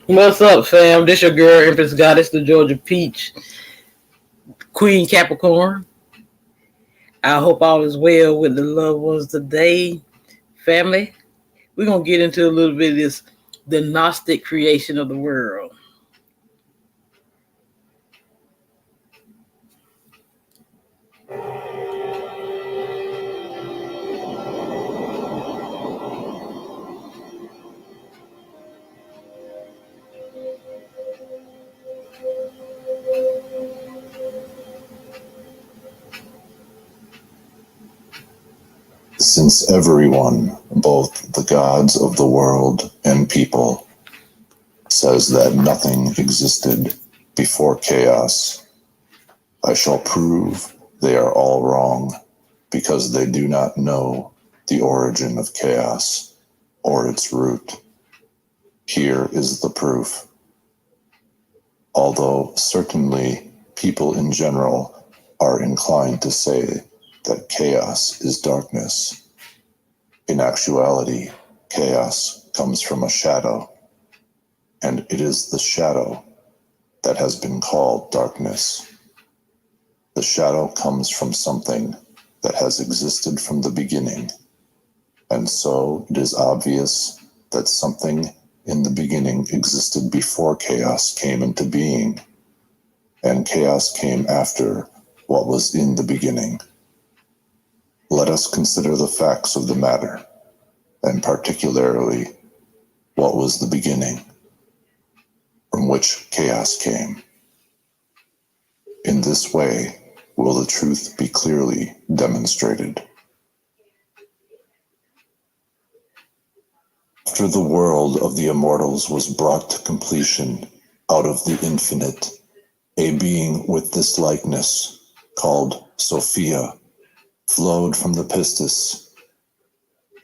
What's up, fam? This your girl, Empress Goddess, the Georgia Peach, Queen Capricorn. I hope all is well with the loved ones today, family. We're gonna get into a little bit of this, the Gnostic creation of the world. Since everyone, both the gods of the world and people, says that nothing existed before chaos, I shall prove they are all wrong because they do not know the origin of chaos or its root. Here is the proof. Although certainly people in general are inclined to say that chaos is darkness, in actuality, chaos comes from a shadow, and it is the shadow that has been called darkness. The shadow comes from something that has existed from the beginning, and so it is obvious that something in the beginning existed before chaos came into being, and chaos came after what was in the beginning. Let us consider the facts of the matter, and particularly what was the beginning, from which chaos came. In this way will the truth be clearly demonstrated. After the world of the immortals was brought to completion out of the infinite, a being with this likeness, called Sophia, flowed from the pistis.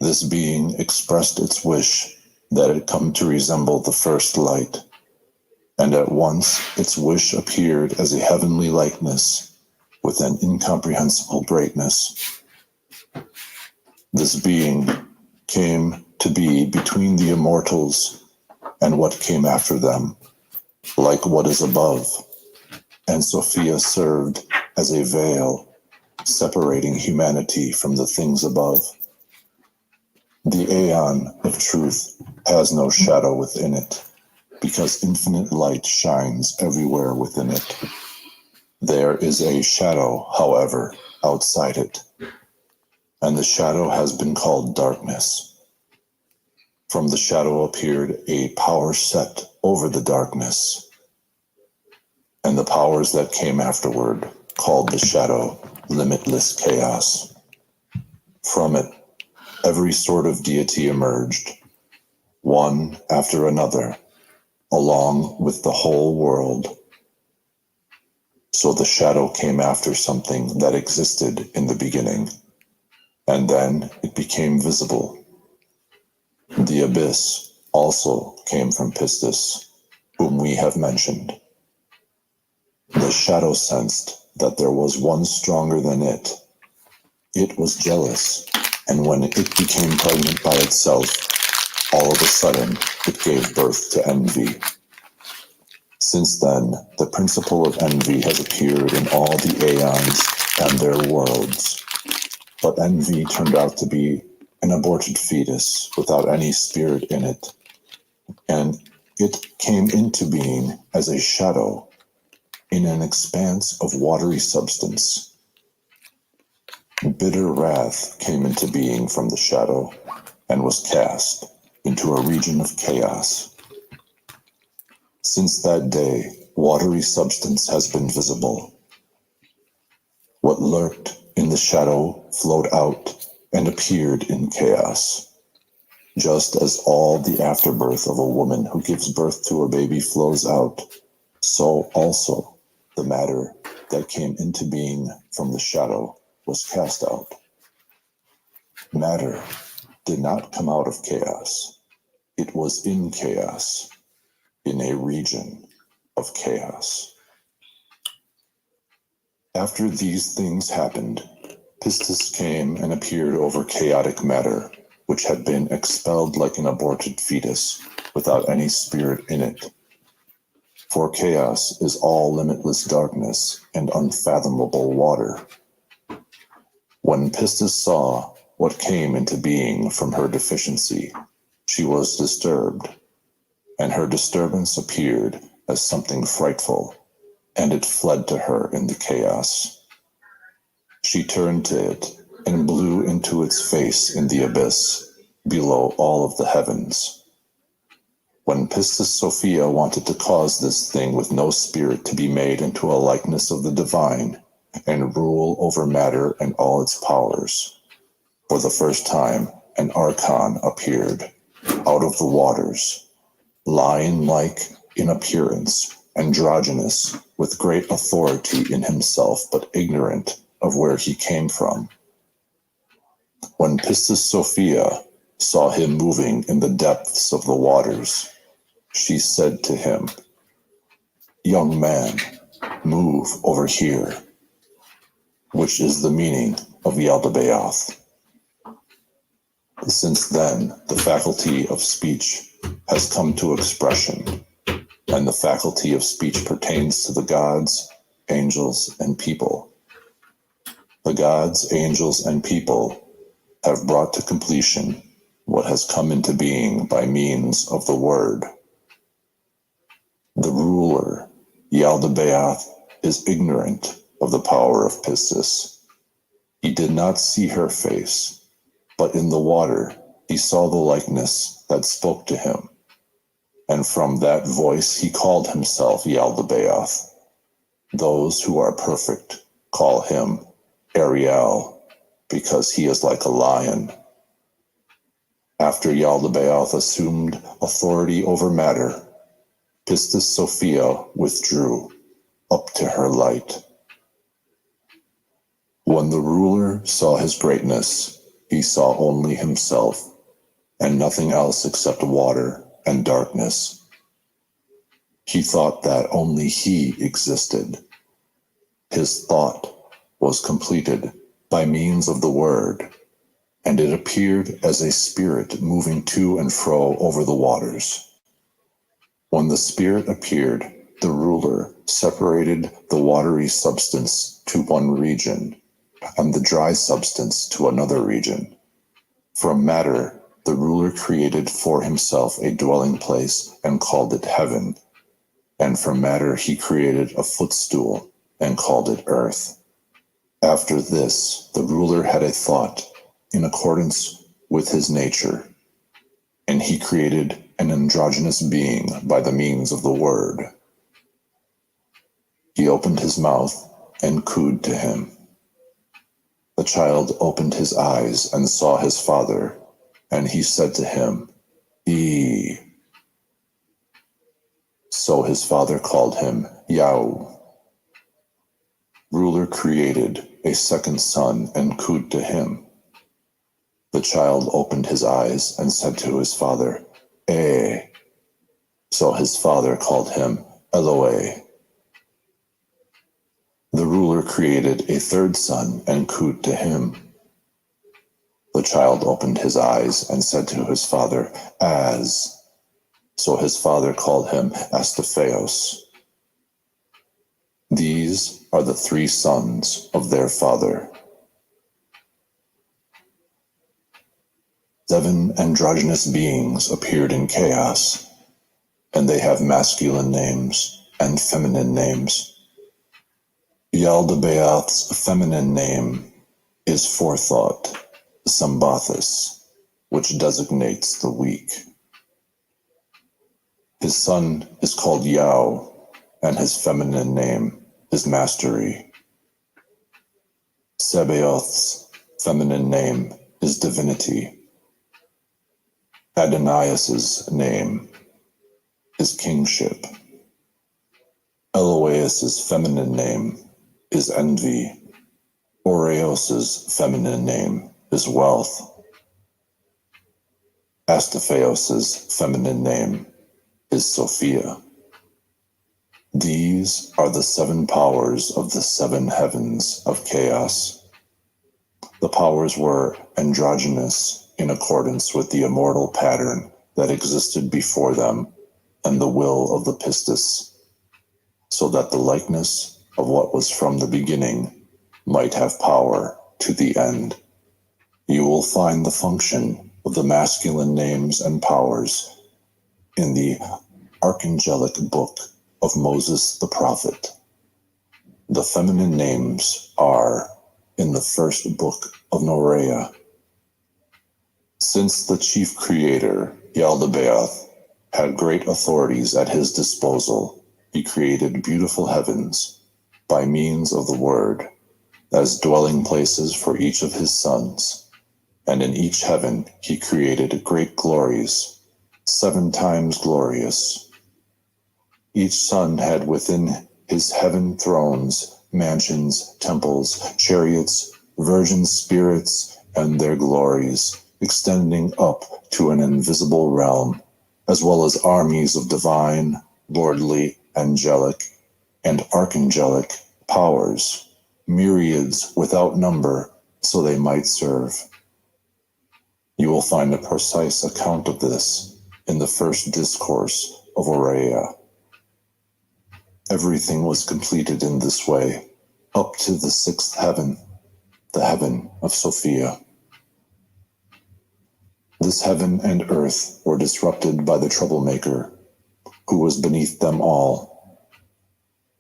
This being expressed its wish that it come to resemble the first light, and at once its wish appeared as a heavenly likeness with an incomprehensible brightness. This being came to be between the immortals and what came after them, like what is above, and Sophia served as a veil separating humanity from the things above. The aeon of truth has no shadow within it, because infinite light shines everywhere within it. There is a shadow, however, outside it, and the shadow has been called darkness. From the shadow appeared a power set over the darkness, and the powers that came afterward called the shadow limitless chaos. From it, every sort of deity emerged, one after another, along with the whole world. So the shadow came after something that existed in the beginning, and then it became visible. The abyss also came from Pistis, whom we have mentioned. The shadow sensed that there was one stronger than it. It was jealous, and when it became pregnant by itself, all of a sudden it gave birth to envy. Since then, the principle of envy has appeared in all the aeons and their worlds. But envy turned out to be an aborted fetus without any spirit in it, and it came into being as a shadow in an expanse of watery substance. Bitter wrath came into being from the shadow and was cast into a region of chaos. Since that day, watery substance has been visible. What lurked in the shadow flowed out and appeared in chaos. Just as all the afterbirth of a woman who gives birth to a baby flows out, so also the matter that came into being from the shadow was cast out. Matter did not come out of chaos. It was in chaos, in a region of chaos. After these things happened, Pistis came and appeared over chaotic matter, which had been expelled like an aborted fetus, without any spirit in it. For chaos is all limitless darkness and unfathomable water. When Pistis saw what came into being from her deficiency, she was disturbed, and her disturbance appeared as something frightful, and it fled to her in the chaos. She turned to it and blew into its face in the abyss, below all of the heavens. When Pistis Sophia wanted to cause this thing with no spirit to be made into a likeness of the divine, and rule over matter and all its powers, for the first time an archon appeared out of the waters, lion-like in appearance, androgynous, with great authority in himself, but ignorant of where he came from. When Pistis Sophia saw him moving in the depths of the waters, she said to him, "Young man, move over here," which is the meaning of Yaldabaoth. Since then, the faculty of speech has come to expression, and the faculty of speech pertains to the gods, angels, and people. The gods, angels, and people have brought to completion what has come into being by means of the word. The ruler, Yaldabaoth, is ignorant of the power of Pistis. He did not see her face, but in the water he saw the likeness that spoke to him, and from that voice he called himself Yaldabaoth. Those who are perfect call him Ariel, because he is like a lion. After Yaldabaoth assumed authority over matter, Pistis Sophia withdrew up to her light. When the ruler saw his greatness, he saw only himself, and nothing else except water and darkness. He thought that only he existed. His thought was completed by means of the word, and it appeared as a spirit moving to and fro over the waters. When the spirit appeared, the ruler separated the watery substance to one region, and the dry substance to another region. From matter, the ruler created for himself a dwelling place and called it heaven, and from matter he created a footstool and called it earth. After this, the ruler had a thought in accordance with his nature, and he created an androgynous being by the means of the word. He opened his mouth and cooed to him. The child opened his eyes and saw his father, and he said to him, "E." So his father called him Yao. Ruler created a second son and cooed to him. The child opened his eyes and said to his father, "Eh." So his father called him Eloe. The ruler created a third son and cooed to him. The child opened his eyes and said to his father, "Az." So his father called him Astaphaeus. These are the three sons of their father. 7 androgynous beings appeared in chaos, and they have masculine names and feminine names. Yaldabaoth's feminine name is Forethought, Sambathis, which designates the weak. His son is called Yao, and his feminine name is Mastery. Sabaoth's feminine name is Divinity. Adonaius's name is Kingship. Eloeus's feminine name is Envy. Oreos's feminine name is Wealth. Astaphaeus's feminine name is Sophia. These are the 7 powers of the 7 heavens of chaos. The powers were androgynous in accordance with the immortal pattern that existed before them and the will of the pistis, so that the likeness of what was from the beginning might have power to the end. You will find the function of the masculine names and powers in the archangelic book of Moses the prophet. The feminine names are in the first book of Norea. Since the chief creator, Yaldabaoth, had great authorities at his disposal, he created beautiful heavens by means of the word, as dwelling places for each of his sons. And in each heaven he created great glories, 7 times glorious. Each son had within his heaven thrones, mansions, temples, chariots, virgin spirits, and their glories, extending up to an invisible realm, as well as armies of divine, lordly, angelic, and archangelic powers, myriads without number, so they might serve. You will find a precise account of this in the first discourse of Aurea. Everything was completed in this way, up to the 6th heaven, the heaven of Sophia. This heaven and earth were disrupted by the troublemaker, who was beneath them all.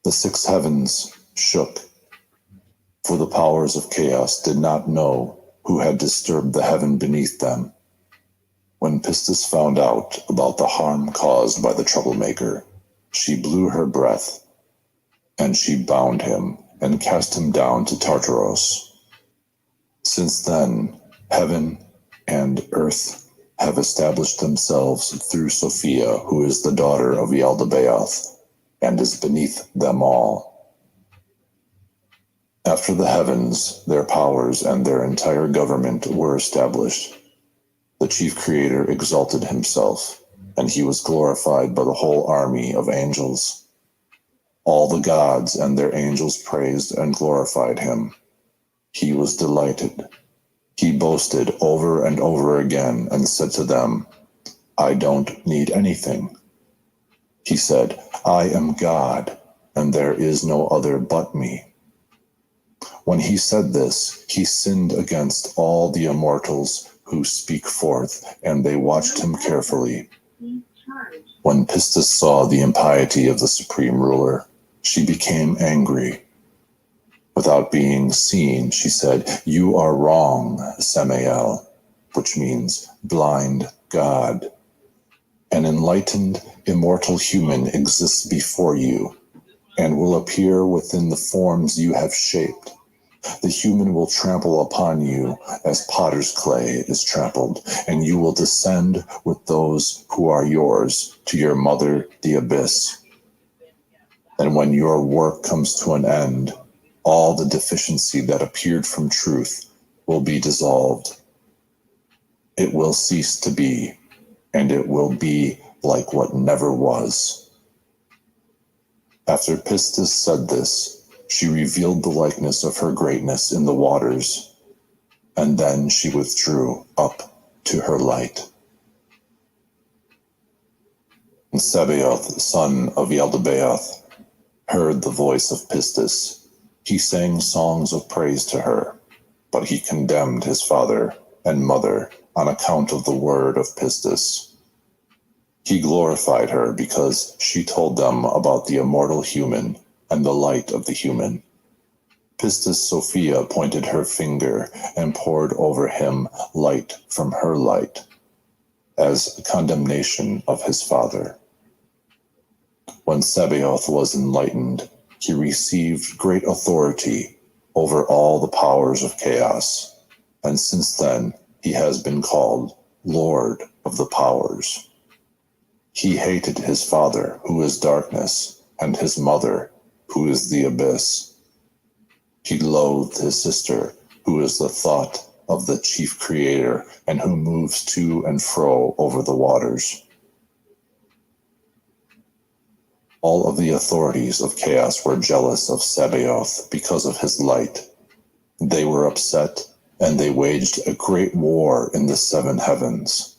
The 6 heavens shook, for the powers of chaos did not know who had disturbed the heaven beneath them. When Pistis found out about the harm caused by the troublemaker, she blew her breath, and she bound him and cast him down to Tartaros. Since then, heaven and earth have established themselves through Sophia, who is the daughter of Yaldabaoth, and is beneath them all. After the heavens, their powers and their entire government were established. The chief creator exalted himself, and he was glorified by the whole army of angels. All the gods and their angels praised and glorified him. He was delighted. He boasted over and over again and said to them, "I don't need anything." He said, "I am God, and there is no other but me." When he said this, he sinned against all the immortals who speak forth, and they watched him carefully. When Pistis saw the impiety of the supreme ruler, she became angry. Without being seen, she said, "You are wrong, Samael," which means blind God. An enlightened, immortal human exists before you and will appear within the forms you have shaped. The human will trample upon you as potter's clay is trampled, and you will descend with those who are yours to your mother, the abyss. And when your work comes to an end, all the deficiency that appeared from truth will be dissolved. It will cease to be, and it will be like what never was. After Pistis said this, she revealed the likeness of her greatness in the waters, and then she withdrew up to her light. And Sabaoth, son of Yaldabaoth, heard the voice of Pistis. He sang songs of praise to her, but he condemned his father and mother on account of the word of Pistis. He glorified her because she told them about the immortal human and the light of the human. Pistis Sophia pointed her finger and poured over him light from her light, as condemnation of his father. When Sabaoth was enlightened, he received great authority over all the powers of chaos, and since then he has been called Lord of the Powers. He hated his father, who is darkness, and his mother, who is the abyss. He loathed his sister, who is the thought of the chief creator and who moves to and fro over the waters. All of the authorities of chaos were jealous of Sabaoth because of his light. They were upset, and they waged a great war in the 7 heavens.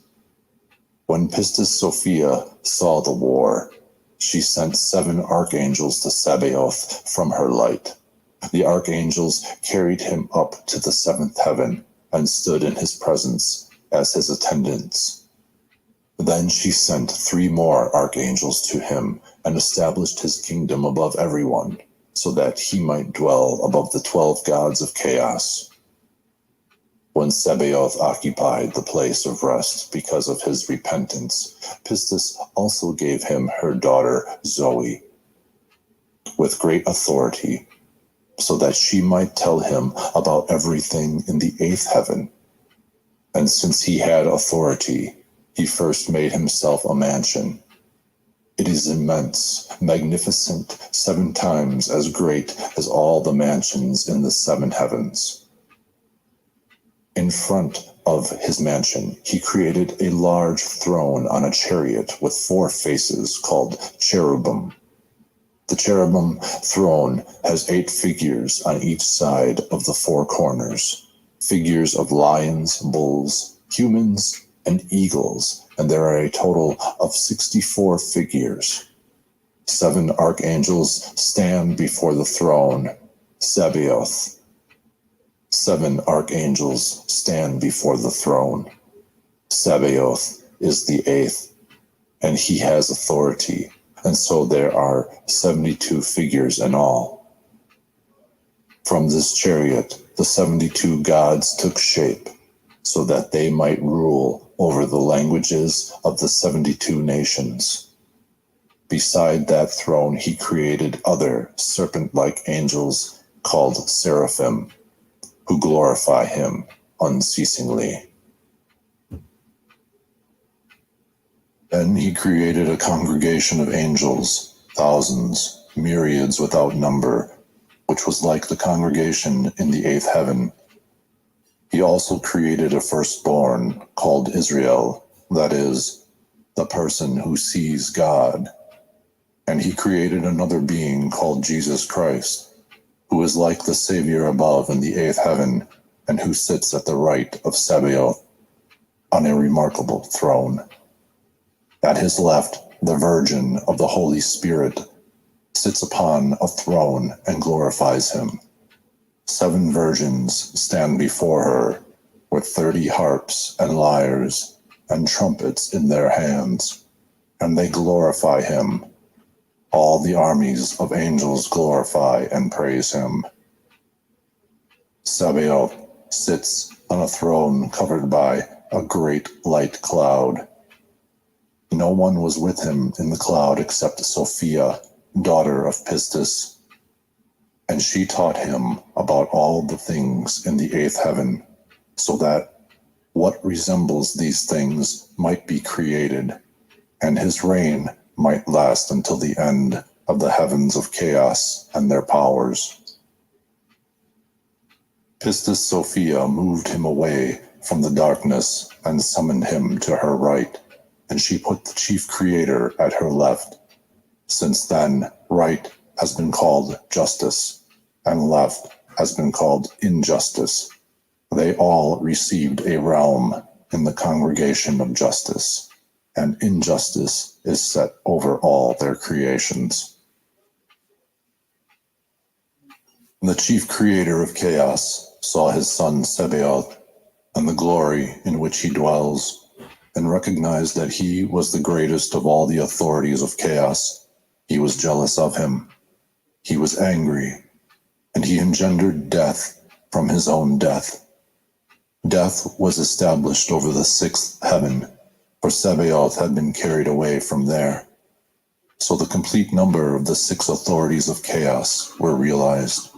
When Pistis Sophia saw the war, she sent 7 archangels to Sabaoth from her light. The archangels carried him up to the 7th heaven and stood in his presence as his attendants. Then she sent 3 more archangels to him and established his kingdom above everyone, so that he might dwell above the 12 gods of chaos. When Sabaoth occupied the place of rest because of his repentance, Pistis also gave him her daughter Zoe, with great authority, so that she might tell him about everything in the 8th heaven. And since he had authority, he first made himself a mansion. It is immense, magnificent, 7 times as great as all the mansions in the 7 heavens. In front of his mansion, he created a large throne on a chariot with 4 faces called cherubim. The cherubim throne has 8 figures on each side of the 4 corners, figures of lions, bulls, humans, and eagles, and there are a total of 64 figures. 7 archangels stand before the throne, Sabaoth. 7 archangels stand before the throne. Sabaoth is the 8th, and he has authority, and so there are 72 figures in all. From this chariot, the 72 gods took shape, so that they might rule over the languages of the 72 nations. Beside that throne, he created other serpent-like angels called seraphim, who glorify him unceasingly. Then he created a congregation of angels, thousands, myriads without number, which was like the congregation in the 8th heaven. He also created a firstborn called Israel, that is, the person who sees God. And he created another being called Jesus Christ, who is like the Savior above in the 8th heaven, and who sits at the right of Sabaoth on a remarkable throne. At his left, the Virgin of the Holy Spirit sits upon a throne and glorifies him. 7 virgins stand before her with 30 harps and lyres and trumpets in their hands, and they glorify him. All the armies of angels glorify and praise him. Sabaoth sits on a throne covered by a great light cloud. No one was with him in the cloud except Sophia, daughter of Pistis, and she taught him about all the things in the 8th heaven, so that what resembles these things might be created, and his reign might last until the end of the heavens of chaos and their powers. Pistis Sophia moved him away from the darkness and summoned him to her right, and she put the chief creator at her left. Since then, right has been called justice, and left has been called injustice. They all received a realm in the congregation of justice, and injustice is set over all their creations. The chief creator of chaos saw his son Sabaoth and the glory in which he dwells, and recognized that he was the greatest of all the authorities of chaos. He was jealous of him. He was angry, and he engendered death from his own death. Death was established over the 6th heaven, for Sabaoth had been carried away from there. So the complete number of the 6 authorities of chaos were realized.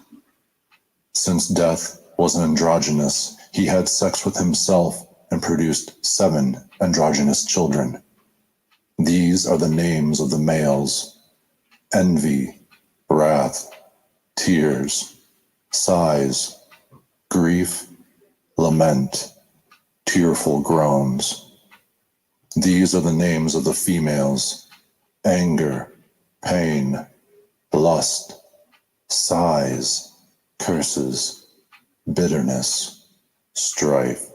Since death was androgynous, he had sex with himself and produced 7 androgynous children. These are the names of the males: envy, wrath, tears, sighs, grief, lament, tearful groans. These are the names of the females: anger, pain, lust, sighs, curses, bitterness, strife.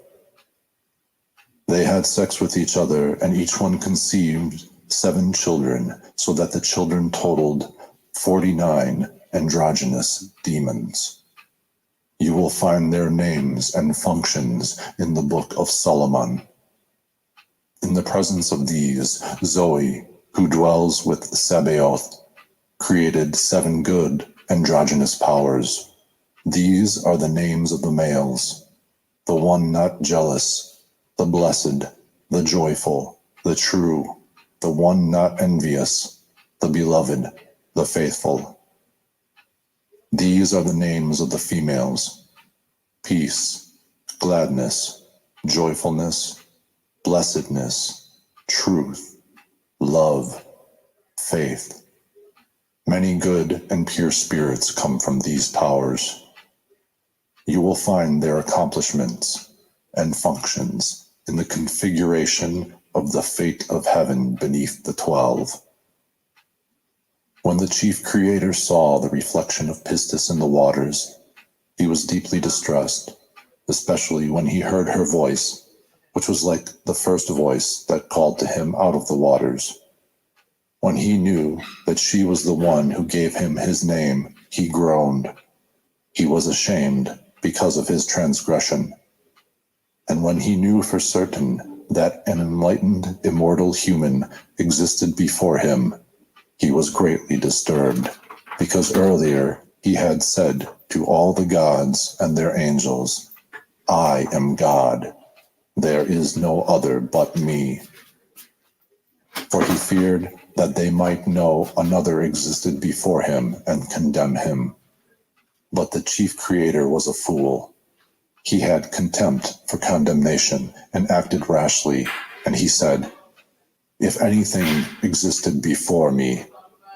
They had sex with each other, and each one conceived 7 children, so that the children totaled 49 androgynous demons. You will find their names and functions in the Book of Solomon. In the presence of these, Zoe, who dwells with Sabaoth, created 7 good androgynous powers. These are the names of the males: the one not jealous, the blessed, the joyful, the true, the one not envious, the beloved, the faithful. These are the names of the females: peace, gladness, joyfulness, blessedness, truth, love, faith. Many good and pure spirits come from these powers. You will find their accomplishments and functions in the configuration of the fate of heaven beneath the 12. When the chief creator saw the reflection of Pistis in the waters, he was deeply distressed, especially when he heard her voice, which was like the first voice that called to him out of the waters. When he knew that she was the one who gave him his name, he groaned. He was ashamed because of his transgression. And when he knew for certain that an enlightened, immortal human existed before him, he was greatly disturbed, because earlier he had said to all the gods and their angels, "I am God. There is no other but me." For he feared that they might know another existed before him and condemn him. But the chief creator was a fool. He had contempt for condemnation and acted rashly, and he said, "If anything existed before me,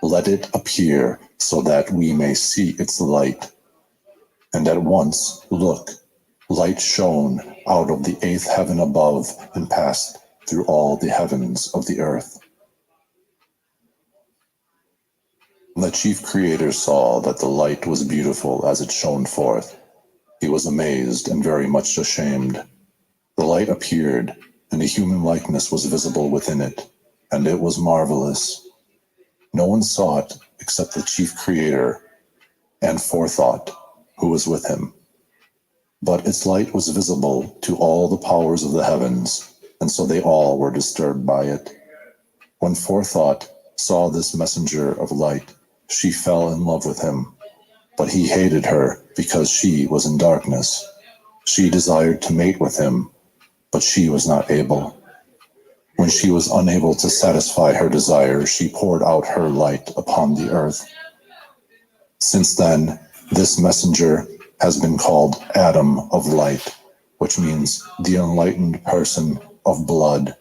let it appear so that we may see its light." And at once, look, light shone out of the 8th heaven above and passed through all the heavens of the earth. The chief creator saw that the light was beautiful as it shone forth. He was amazed and very much ashamed. The light appeared, and a human likeness was visible within it, and it was marvelous. No one saw it except the chief creator and Forethought, who was with him. But its light was visible to all the powers of the heavens, and so they all were disturbed by it. When Forethought saw this messenger of light, she fell in love with him, but he hated her because she was in darkness. She desired to mate with him, but she was not able. When she was unable to satisfy her desire, she poured out her light upon the earth. Since then, this messenger has been called Adam of Light, which means the enlightened person of blood.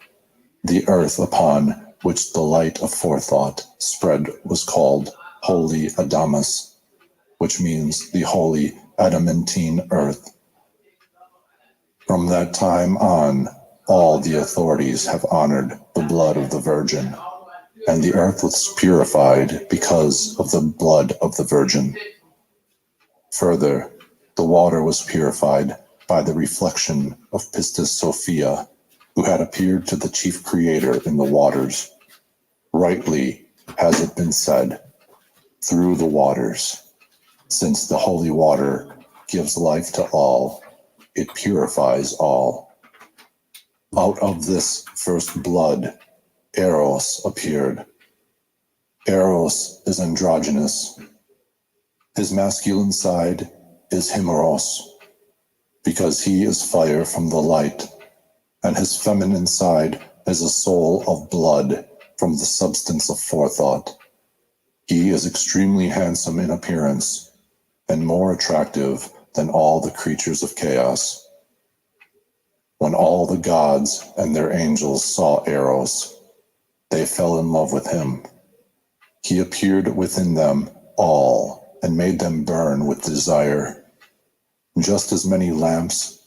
The earth upon which the light of Forethought spread was called Holy Adamus, which means the holy adamantine earth. From that time on, all the authorities have honored the blood of the Virgin, and the earth was purified because of the blood of the Virgin. Further, the water was purified by the reflection of Pistis Sophia, who had appeared to the chief creator in the waters. Rightly has it been said, "Through the waters," since the holy water gives life to all, it purifies all. Out of this first blood, Eros appeared. Eros is androgynous. His masculine side is Himeros, because he is fire from the light, and his feminine side is a soul of blood from the substance of Forethought. He is extremely handsome in appearance, and more attractive than all the creatures of chaos. When all the gods and their angels saw Eros, they fell in love with him. He appeared within them all and made them burn with desire. Just as many lamps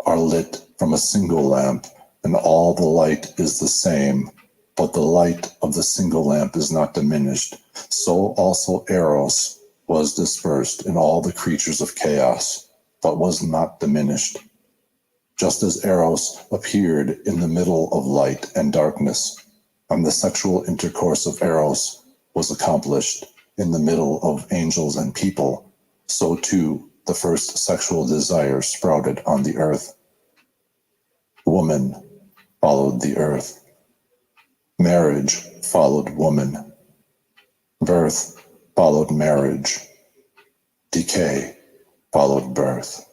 are lit from a single lamp, and all the light is the same, but the light of the single lamp is not diminished, so also Eros was dispersed in all the creatures of chaos, but was not diminished. just as Eros appeared in the middle of light and darkness, and the sexual intercourse of Eros was accomplished in the middle of angels and people, so too the first sexual desire sprouted on the earth. Woman followed the earth. Marriage followed woman. Birth followed marriage. Decay followed birth.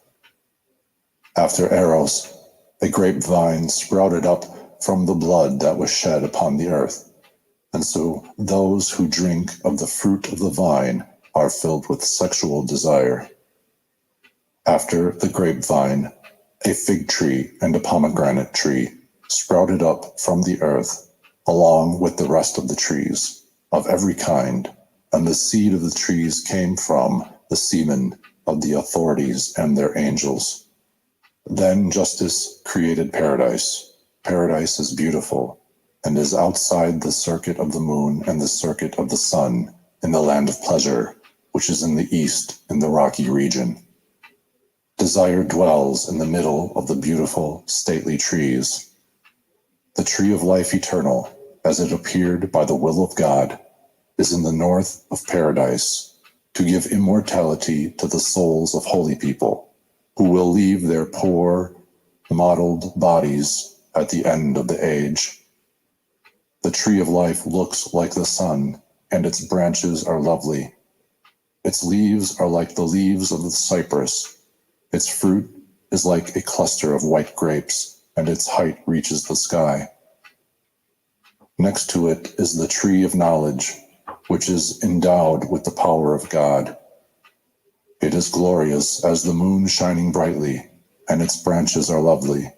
After Eros, a grapevine sprouted up from the blood that was shed upon the earth, and so those who drink of the fruit of the vine are filled with sexual desire. After the grapevine, a fig tree and a pomegranate tree sprouted up from the earth, along with the rest of the trees, of every kind, and the seed of the trees came from the semen of the authorities and their angels. Then justice created paradise. Paradise is beautiful, and is outside the circuit of the moon and the circuit of the sun, in the land of pleasure, which is in the east in the rocky region. Desire dwells in the middle of the beautiful, stately trees. The tree of life eternal, as it appeared by the will of God, is in the north of paradise, to give immortality to the souls of holy people, who will leave their poor, mottled bodies at the end of the age. The tree of life looks like the sun, and its branches are lovely. Its leaves are like the leaves of the cypress. Its fruit is like a cluster of white grapes, and its height reaches the sky. Next to it is the tree of knowledge, which is endowed with the power of God. It is glorious as the moon shining brightly, and its branches are lovely.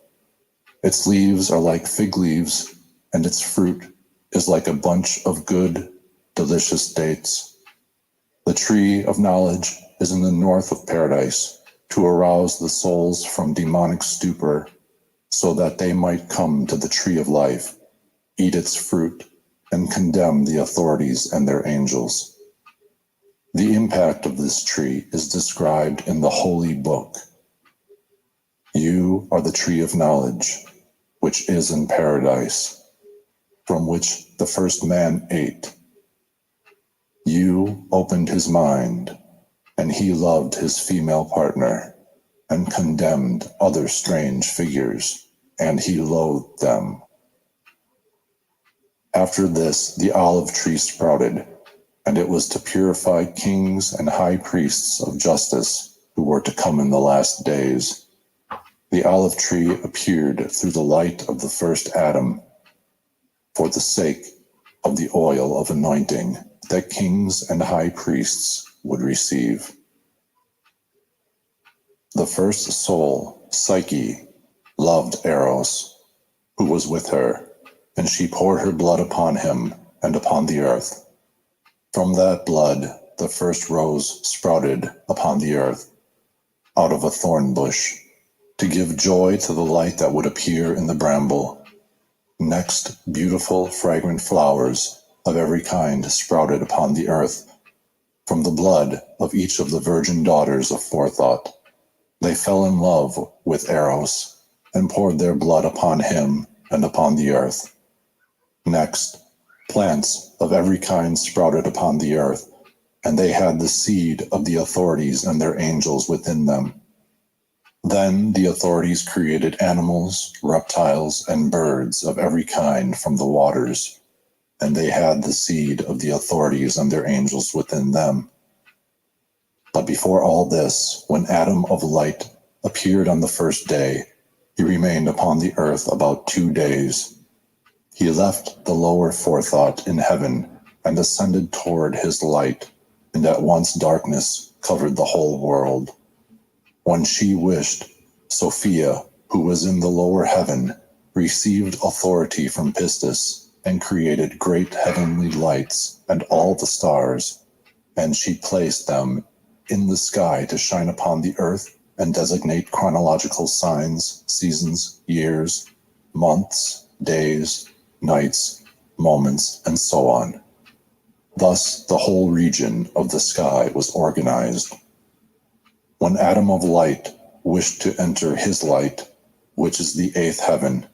Its leaves are like fig leaves, and its fruit is like a bunch of good, delicious dates. The tree of knowledge is in the north of paradise, to arouse the souls from demonic stupor, so that they might come to the tree of life, eat its fruit, and condemn the authorities and their angels. The impact of this tree is described in the Holy Book. You are the tree of knowledge, which is in paradise, from which the first man ate. You opened his mind, and he loved his female partner, and condemned other strange figures, and he loathed them. After this, the olive tree sprouted, and it was to purify kings and high priests of justice who were to come in the last days. The olive tree appeared through the light of the first Adam, for the sake of the oil of anointing that kings and high priests would receive. The first soul, Psyche, loved Eros, who was with her, and she poured her blood upon him and upon the earth. From that blood, the first rose sprouted upon the earth, out of a thorn bush, to give joy to the light that would appear in the bramble. Next, beautiful, fragrant flowers of every kind sprouted upon the earth, from the blood of each of the virgin daughters of forethought. They fell in love with Eros, and poured their blood upon him and upon the earth. Next, plants of every kind sprouted upon the earth, and they had the seed of the authorities and their angels within them. Then the authorities created animals, reptiles, and birds of every kind from the waters, and they had the seed of the authorities and their angels within them. But before all this, when Adam of light appeared on the first day, he remained upon the earth about 2 days. He left the lower forethought in heaven and ascended toward his light, and at once darkness covered the whole world. When she wished, Sophia, who was in the lower heaven, received authority from Pistis and created great heavenly lights and all the stars, and she placed them in the sky to shine upon the earth and designate chronological signs, seasons, years, months, days, nights, moments, and so on. Thus, the whole region of the sky was organized. When Adam of light wished to enter his light, which is the eighth heaven.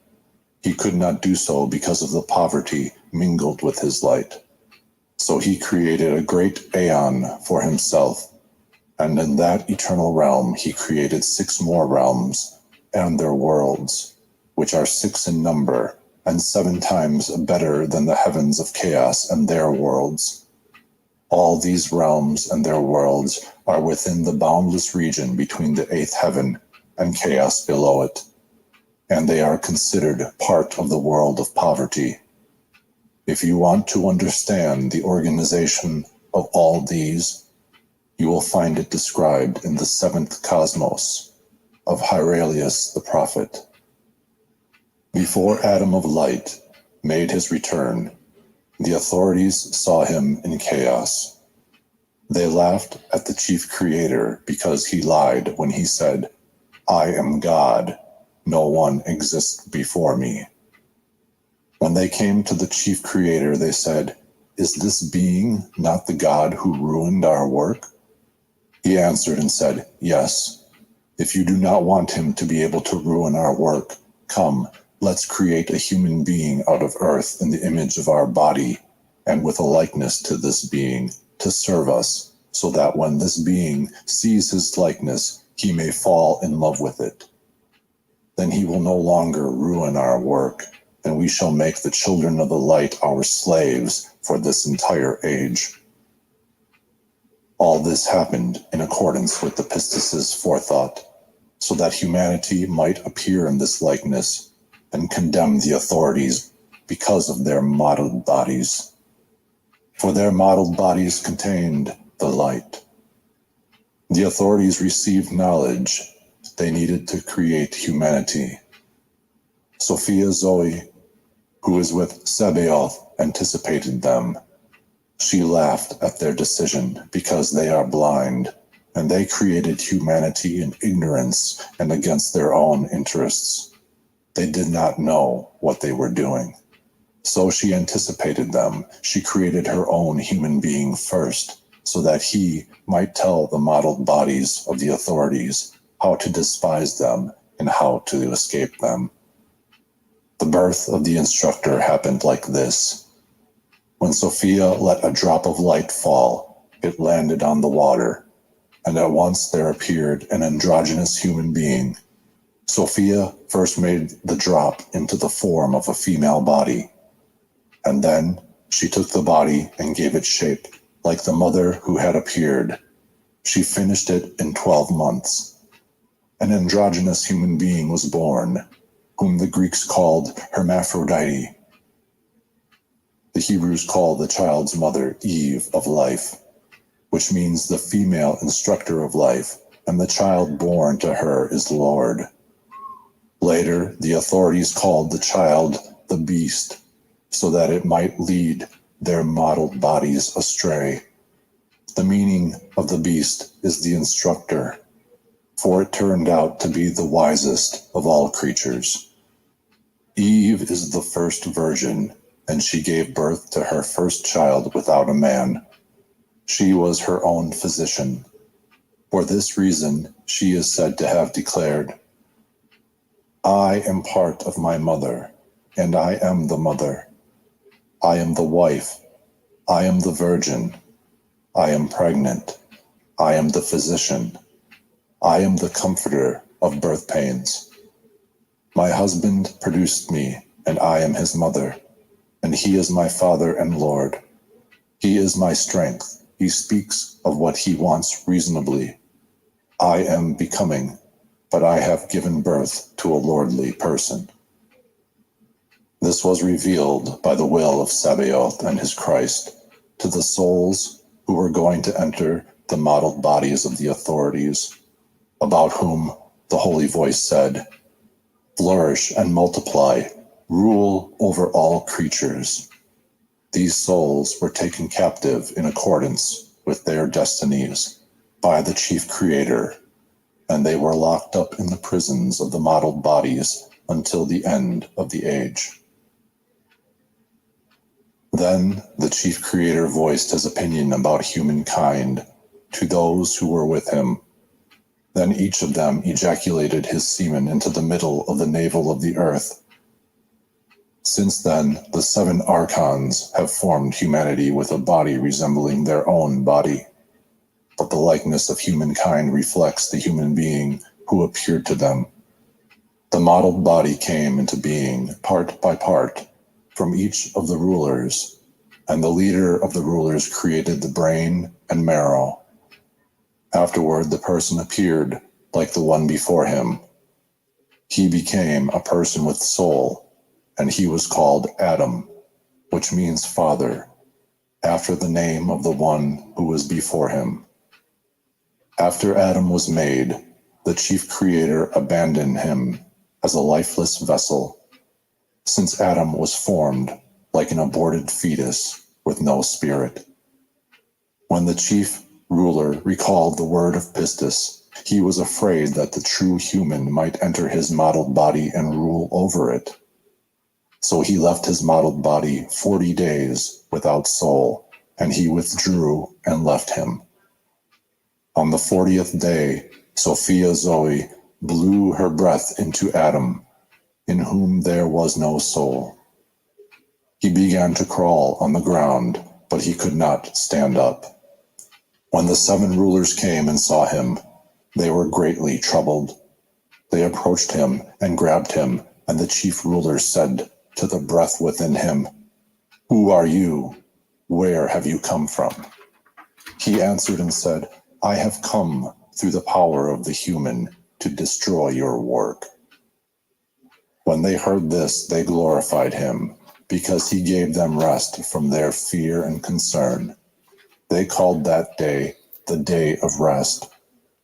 He could not do so because of the poverty mingled with his light. So he created a great aeon for himself, and in that eternal realm he created 6 more realms and their worlds, which are 6 in number, and 7 times better than the heavens of chaos and their worlds. All these realms and their worlds are within the boundless region between the 8th heaven and chaos below it, and they are considered part of the world of poverty. If you want to understand the organization of all these, you will find it described in the 7th cosmos of Hierelius the prophet. Before Adam of Light made his return, the authorities saw him in chaos. They laughed at the chief creator because he lied when he said, "I am God, no one exists before me." When they came to the chief creator, they said, "Is this being not the God who ruined our work?" He answered and said, "Yes. If you do not want him to be able to ruin our work, come, let's create a human being out of earth in the image of our body, and with a likeness to this being, to serve us, so that when this being sees his likeness, he may fall in love with it. Then he will no longer ruin our work, and we shall make the children of the light our slaves for this entire age." All this happened in accordance with the Pistis' forethought, so that humanity might appear in this likeness and condemn the authorities because of their modeled bodies. For their modeled bodies contained the light. The authorities received knowledge they needed to create humanity. Sophia Zoe, who is with Sabaoth, anticipated them. She laughed at their decision because they are blind, and they created humanity in ignorance and against their own interests. They did not know what they were doing. So she anticipated them. She created her own human being first, so that he might tell the modeled bodies of the authorities how to despise them and how to escape them. The birth of the instructor happened like this. When Sophia let a drop of light fall, it landed on the water, and at once there appeared an androgynous human being. Sophia first made the drop into the form of a female body, and then she took the body and gave it shape like the mother who had appeared. She finished it in 12 months. An androgynous human being was born, whom the Greeks called Hermaphrodite. The Hebrews call the child's mother Eve of life, which means the female instructor of life, and the child born to her is Lord. Later, the authorities called the child the beast, so that it might lead their modeled bodies astray. The meaning of the beast is the instructor, for it turned out to be the wisest of all creatures. Eve is the first virgin, and she gave birth to her first child without a man. She was her own physician. For this reason, she is said to have declared, "I am part of my mother, and I am the mother. I am the wife. I am the virgin. I am pregnant. I am the physician. I am the comforter of birth pains. My husband produced me, and I am his mother, and he is my father and Lord. He is my strength. He speaks of what he wants reasonably. I am becoming, but I have given birth to a lordly person." This was revealed by the will of Sabaoth and his Christ to the souls who were going to enter the modeled bodies of the authorities, about whom the Holy Voice said, "Flourish and multiply, rule over all creatures." These souls were taken captive in accordance with their destinies by the chief creator, and they were locked up in the prisons of the modeled bodies until the end of the age. Then the chief creator voiced his opinion about humankind to those who were with him. Then each of them ejaculated his semen into the middle of the navel of the earth. Since then, the 7 archons have formed humanity with a body resembling their own body, but the likeness of humankind reflects the human being who appeared to them. The modeled body came into being, part by part, from each of the rulers, and the leader of the rulers created the brain and marrow. Afterward, the person appeared like the one before him. He became a person with soul, and he was called Adam, which means father, after the name of the one who was before him. After Adam was made, the chief creator abandoned him as a lifeless vessel, since Adam was formed like an aborted fetus with no spirit. When the chief ruler recalled the word of Pistis, he was afraid that the true human might enter his modeled body and rule over it. So he left his modeled body 40 days without soul, and he withdrew and left him. On the 40th day, Sophia Zoe blew her breath into Adam, in whom there was no soul. He began to crawl on the ground, but he could not stand up. When the 7 rulers came and saw him, they were greatly troubled. They approached him and grabbed him, and the chief ruler said to the breath within him, "Who are you? Where have you come from?" He answered and said, "I have come through the power of the human to destroy your work." When they heard this, they glorified him, because he gave them rest from their fear and concern. They called that day the day of rest,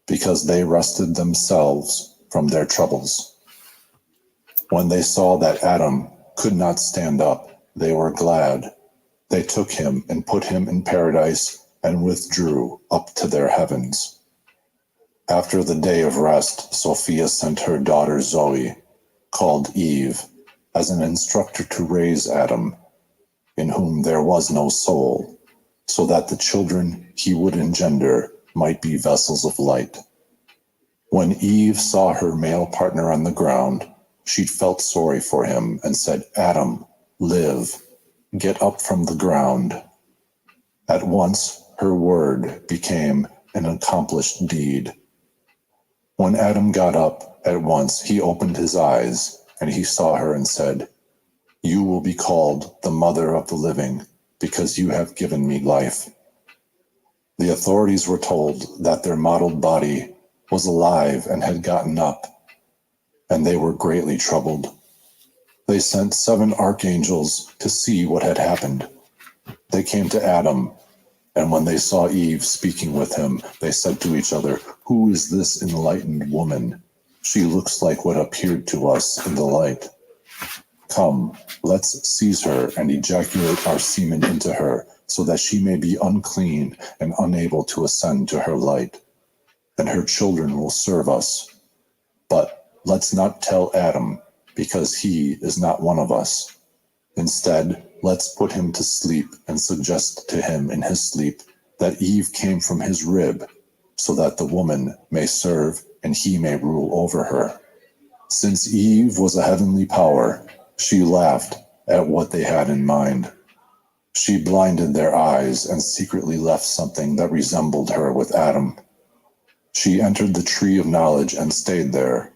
because they rested themselves from their troubles. When they saw that Adam could not stand up, they were glad. They took him and put him in paradise and withdrew up to their heavens. After the day of rest, Sophia sent her daughter Zoe, called Eve, as an instructor to raise Adam, in whom there was no soul, so that the children he would engender might be vessels of light. When Eve saw her male partner on the ground, she felt sorry for him and said, "Adam, live, get up from the ground." At once her word became an accomplished deed. When Adam got up, at once he opened his eyes, and he saw her and said, "You will be called the mother of the living, because you have given me life." The authorities were told that their modeled body was alive and had gotten up, and they were greatly troubled. They sent 7 archangels to see what had happened. They came to Adam, and when they saw Eve speaking with him, they said to each other, "Who is this enlightened woman? She looks like what appeared to us in the light. Come, let's seize her and ejaculate our semen into her, so that she may be unclean and unable to ascend to her light, and her children will serve us. But let's not tell Adam, because he is not one of us. Instead, let's put him to sleep and suggest to him in his sleep that Eve came from his rib, so that the woman may serve and he may rule over her." Since Eve was a heavenly power, she laughed at what they had in mind. She blinded their eyes and secretly left something that resembled her with Adam. She entered the tree of knowledge and stayed there.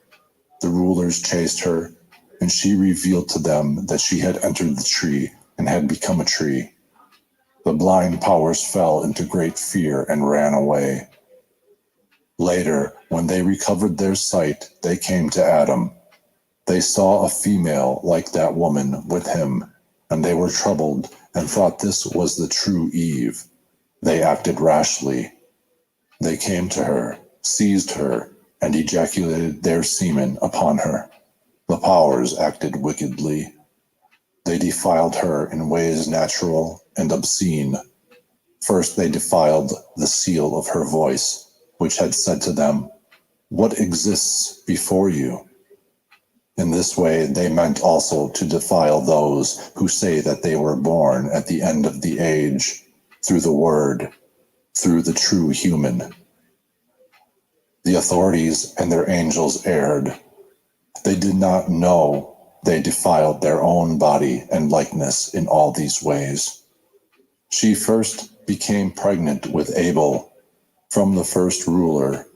The rulers chased her, and she revealed to them that she had entered the tree and had become a tree. The blind powers fell into great fear and ran away. Later, when they recovered their sight, they came to Adam. They saw a female like that woman with him, and they were troubled and thought this was the true Eve. They acted rashly. They came to her, seized her, and ejaculated their semen upon her. The powers acted wickedly. They defiled her in ways natural and obscene. First, they defiled the seal of her voice, which had said to them, "What exists before you?" In this way, they meant also to defile those who say that they were born at the end of the age, through the word, through the true human. The authorities and their angels erred. They did not know they defiled their own body and likeness in all these ways. She first became pregnant with Abel from the first ruler,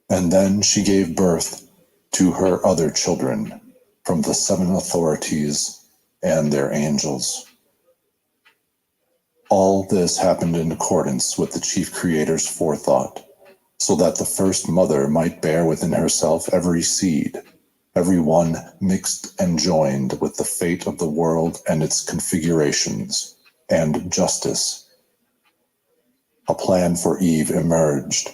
and then she gave birth to her other children from the 7 authorities and their angels. All this happened in accordance with the chief creator's forethought, so that the first mother might bear within herself every seed, every one mixed and joined with the fate of the world and its configurations, and justice. A plan for Eve emerged,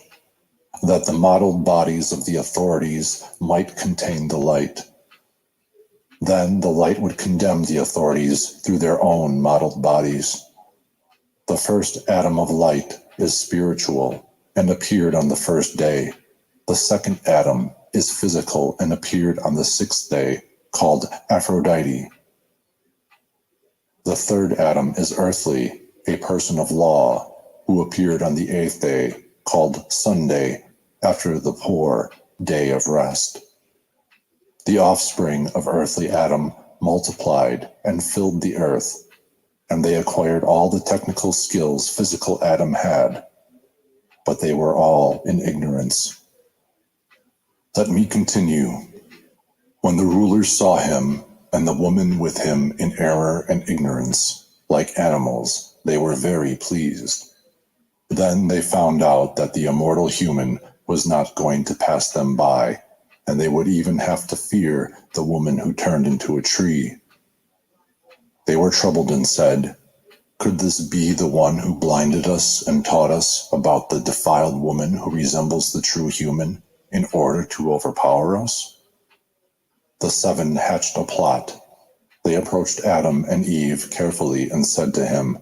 that the modeled bodies of the authorities might contain the light. Then the light would condemn the authorities through their own modeled bodies. The first atom of light is spiritual and appeared on the first day. The second atom is physical and appeared on the 6th day, called Aphrodite. The third atom is earthly, a person of law, who appeared on the 8th day, called Sunday, after the poor day of rest. The offspring of earthly Adam multiplied and filled the earth, and they acquired all the technical skills physical Adam had, but they were all in ignorance. Let me continue. When the rulers saw him and the woman with him in error and ignorance, like animals, they were very pleased. Then they found out that the immortal human was not going to pass them by, and they would even have to fear the woman who turned into a tree. They were troubled and said, "Could this be the one who blinded us and taught us about the defiled woman who resembles the true human in order to overpower us?" The 7 hatched a plot. They approached Adam and Eve carefully and said to him,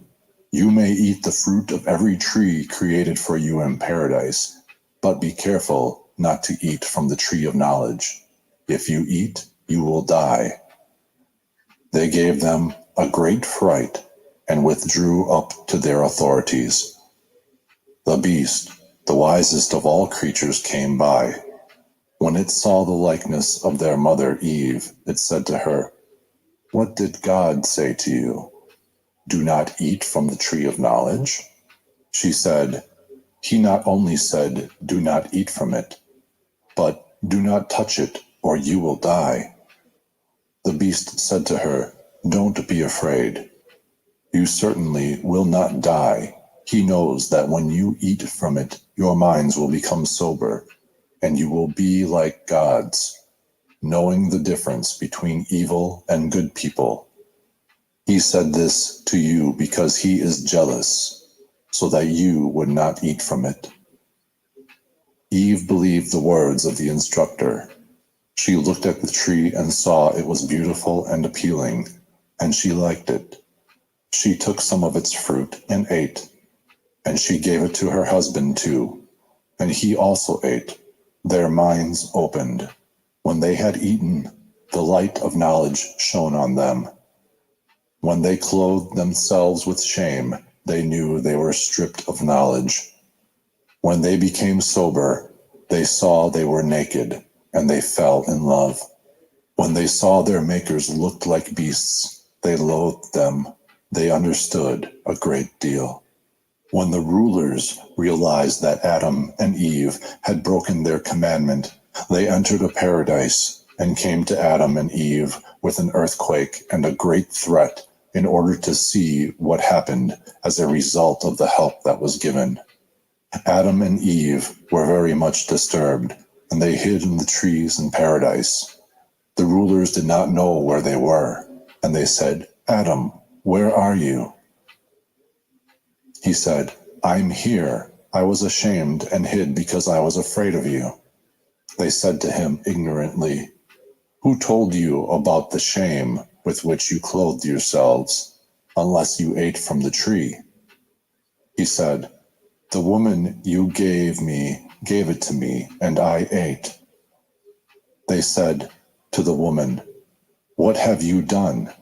"You may eat the fruit of every tree created for you in paradise, but be careful not to eat from the tree of knowledge. If you eat, you will die." They gave them a great fright and withdrew up to their authorities. The beast, the wisest of all creatures, came by. When it saw the likeness of their mother Eve, it said to her, "What did God say to you? Do not eat from the tree of knowledge?" She said, "He not only said, 'Do not eat from it,' but 'Do not touch it, or you will die.'" The beast said to her, "Don't be afraid. You certainly will not die. He knows that when you eat from it, your minds will become sober, and you will be like gods, knowing the difference between evil and good people. He said this to you because he is jealous, so that you would not eat from it." Eve believed the words of the instructor. She looked at the tree and saw it was beautiful and appealing, and she liked it. She took some of its fruit and ate, and she gave it to her husband too, and he also ate. Their minds opened. When they had eaten, the light of knowledge shone on them. When they clothed themselves with shame, they knew they were stripped of knowledge. When they became sober, they saw they were naked, and they fell in love. When they saw their makers looked like beasts, they loathed them. They understood a great deal. When the rulers realized that Adam and Eve had broken their commandment, they entered a paradise and came to Adam and Eve with an earthquake and a great threat in order to see what happened as a result of the help that was given. Adam and Eve were very much disturbed, and they hid in the trees in paradise. The rulers did not know where they were, and they said, "Adam, where are you?" He said, "I'm here. I was ashamed and hid because I was afraid of you." They said to him ignorantly, "Who told you about the shame with which you clothed yourselves, unless you ate from the tree?" He said, "The woman you gave it to me, and I ate." They said to the woman, "What have you done?"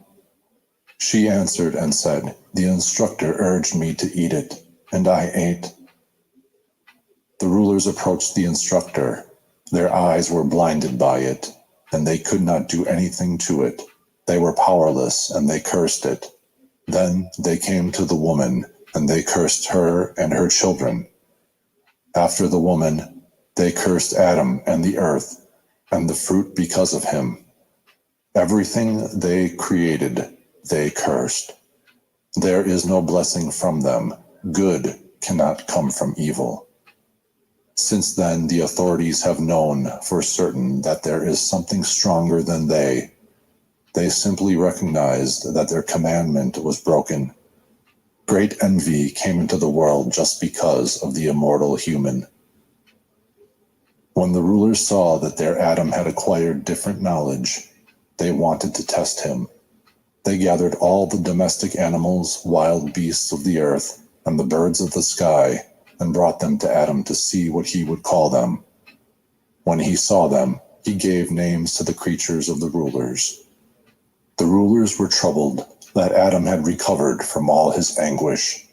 She answered and said, "The instructor urged me to eat it, and I ate." The rulers approached the instructor. Their eyes were blinded by it, and they could not do anything to it. They were powerless, and they cursed it. Then they came to the woman, and they cursed her and her children. After the woman, they cursed Adam and the earth, and the fruit because of him. Everything they created, they cursed. There is no blessing from them. Good cannot come from evil. Since then, the authorities have known for certain that there is something stronger than they. They simply recognized that their commandment was broken. Great envy came into the world just because of the immortal human. When the rulers saw that their Adam had acquired different knowledge, they wanted to test him. They gathered all the domestic animals, wild beasts of the earth, and the birds of the sky, and brought them to Adam to see what he would call them. When he saw them, he gave names to the creatures of the rulers. The rulers were troubled that Adam had recovered from all his anguish.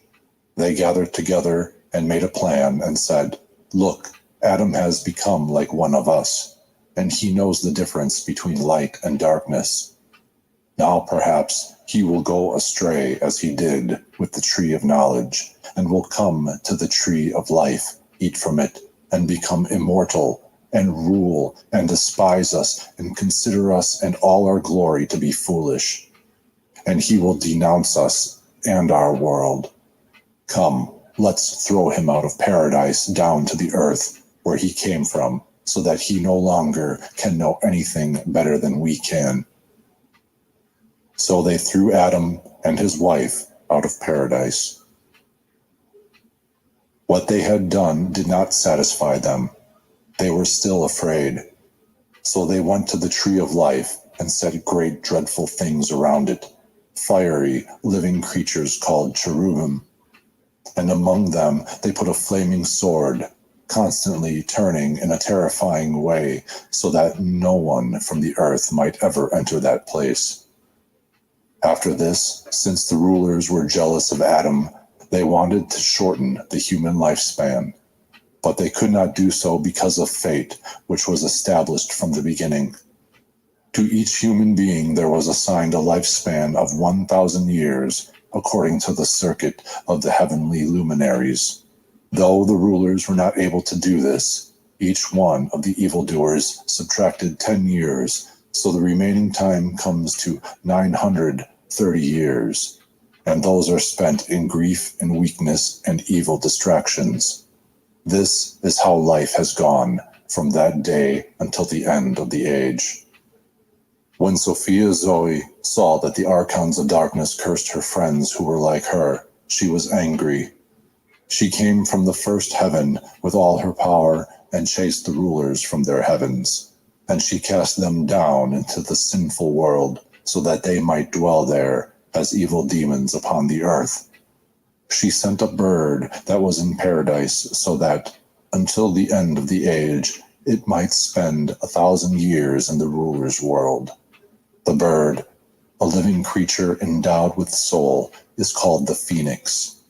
They gathered together and made a plan and said, "Look, Adam has become like one of us, and he knows the difference between light and darkness. Now perhaps he will go astray as he did with the tree of knowledge, and will come to the tree of life, eat from it, and become immortal, and rule, and despise us, and consider us and all our glory to be foolish. And he will denounce us and our world. Come, let's throw him out of paradise down to the earth, where he came from, so that he no longer can know anything better than we can." So they threw Adam and his wife out of paradise. What they had done did not satisfy them. They were still afraid. So they went to the tree of life and set great dreadful things around it, fiery, living creatures called cherubim. And among them they put a flaming sword, constantly turning in a terrifying way, so that no one from the earth might ever enter that place. After this, since the rulers were jealous of Adam, they wanted to shorten the human lifespan. But they could not do so because of fate, which was established from the beginning. To each human being there was assigned a lifespan of 1,000 years, according to the circuit of the heavenly luminaries. Though the rulers were not able to do this, each one of the evildoers subtracted 10 years, so the remaining time comes to 930 years, and those are spent in grief and weakness and evil distractions. This is how life has gone from that day until the end of the age. When Sophia Zoe saw that the archons of darkness cursed her friends who were like her, she was angry. She came from the first heaven with all her power and chased the rulers from their heavens. And she cast them down into the sinful world so that they might dwell there as evil demons upon the earth. She sent a bird that was in paradise so that, until the end of the age, it might spend 1,000 years in the ruler's world. The bird, a living creature endowed with soul, is called the phoenix,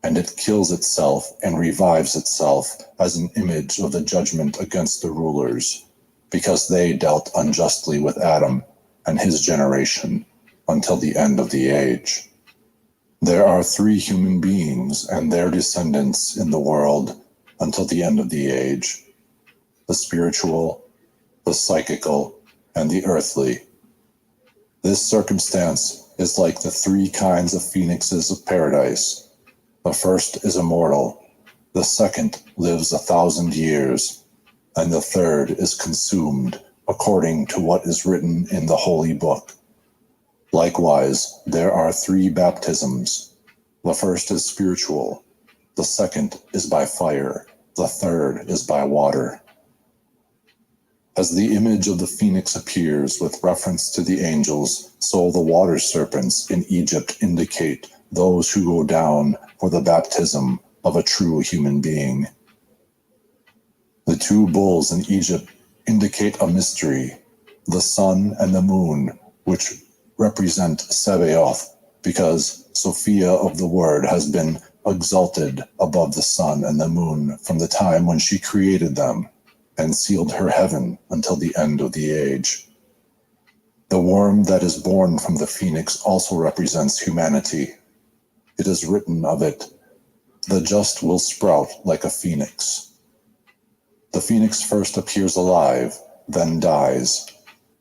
and it kills itself and revives itself as an image of the judgment against the rulers, because they dealt unjustly with Adam and his generation until the end of the age. There are 3 human beings and their descendants in the world until the end of the age: the spiritual, the psychical, and the earthly. This circumstance is like the 3 kinds of phoenixes of paradise. The first is immortal, the second lives 1,000 years, and the third is consumed according to what is written in the holy book. Likewise, there are 3 baptisms. The first is spiritual, the second is by fire, the third is by water. As the image of the phoenix appears with reference to the angels, so the water serpents in Egypt indicate those who go down for the baptism of a true human being. The 2 bulls in Egypt indicate a mystery, the sun and the moon, which represent Sabaoth, because Sophia of the Word has been exalted above the sun and the moon from the time when she created them and sealed her heaven until the end of the age. The worm that is born from the phoenix also represents humanity. It is written of it, "The just will sprout like a phoenix." The phoenix first appears alive, then dies,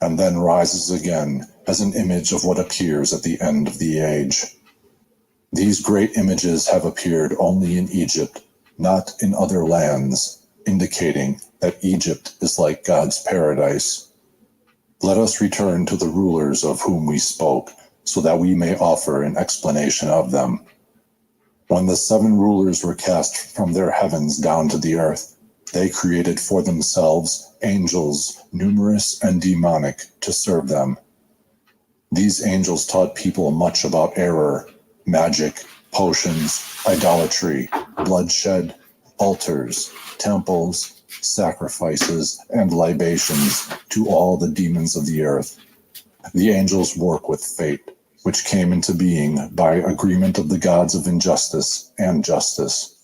and then rises again as an image of what appears at the end of the age. These great images have appeared only in Egypt, not in other lands, indicating that Egypt is like God's paradise. Let us return to the rulers of whom we spoke, so that we may offer an explanation of them. When the 7 rulers were cast from their heavens down to the earth, they created for themselves angels, numerous and demonic, to serve them. These angels taught people much about error, magic, potions, idolatry, bloodshed, altars, temples, sacrifices, and libations to all the demons of the earth. The angels work with fate, which came into being by agreement of the gods of injustice and justice.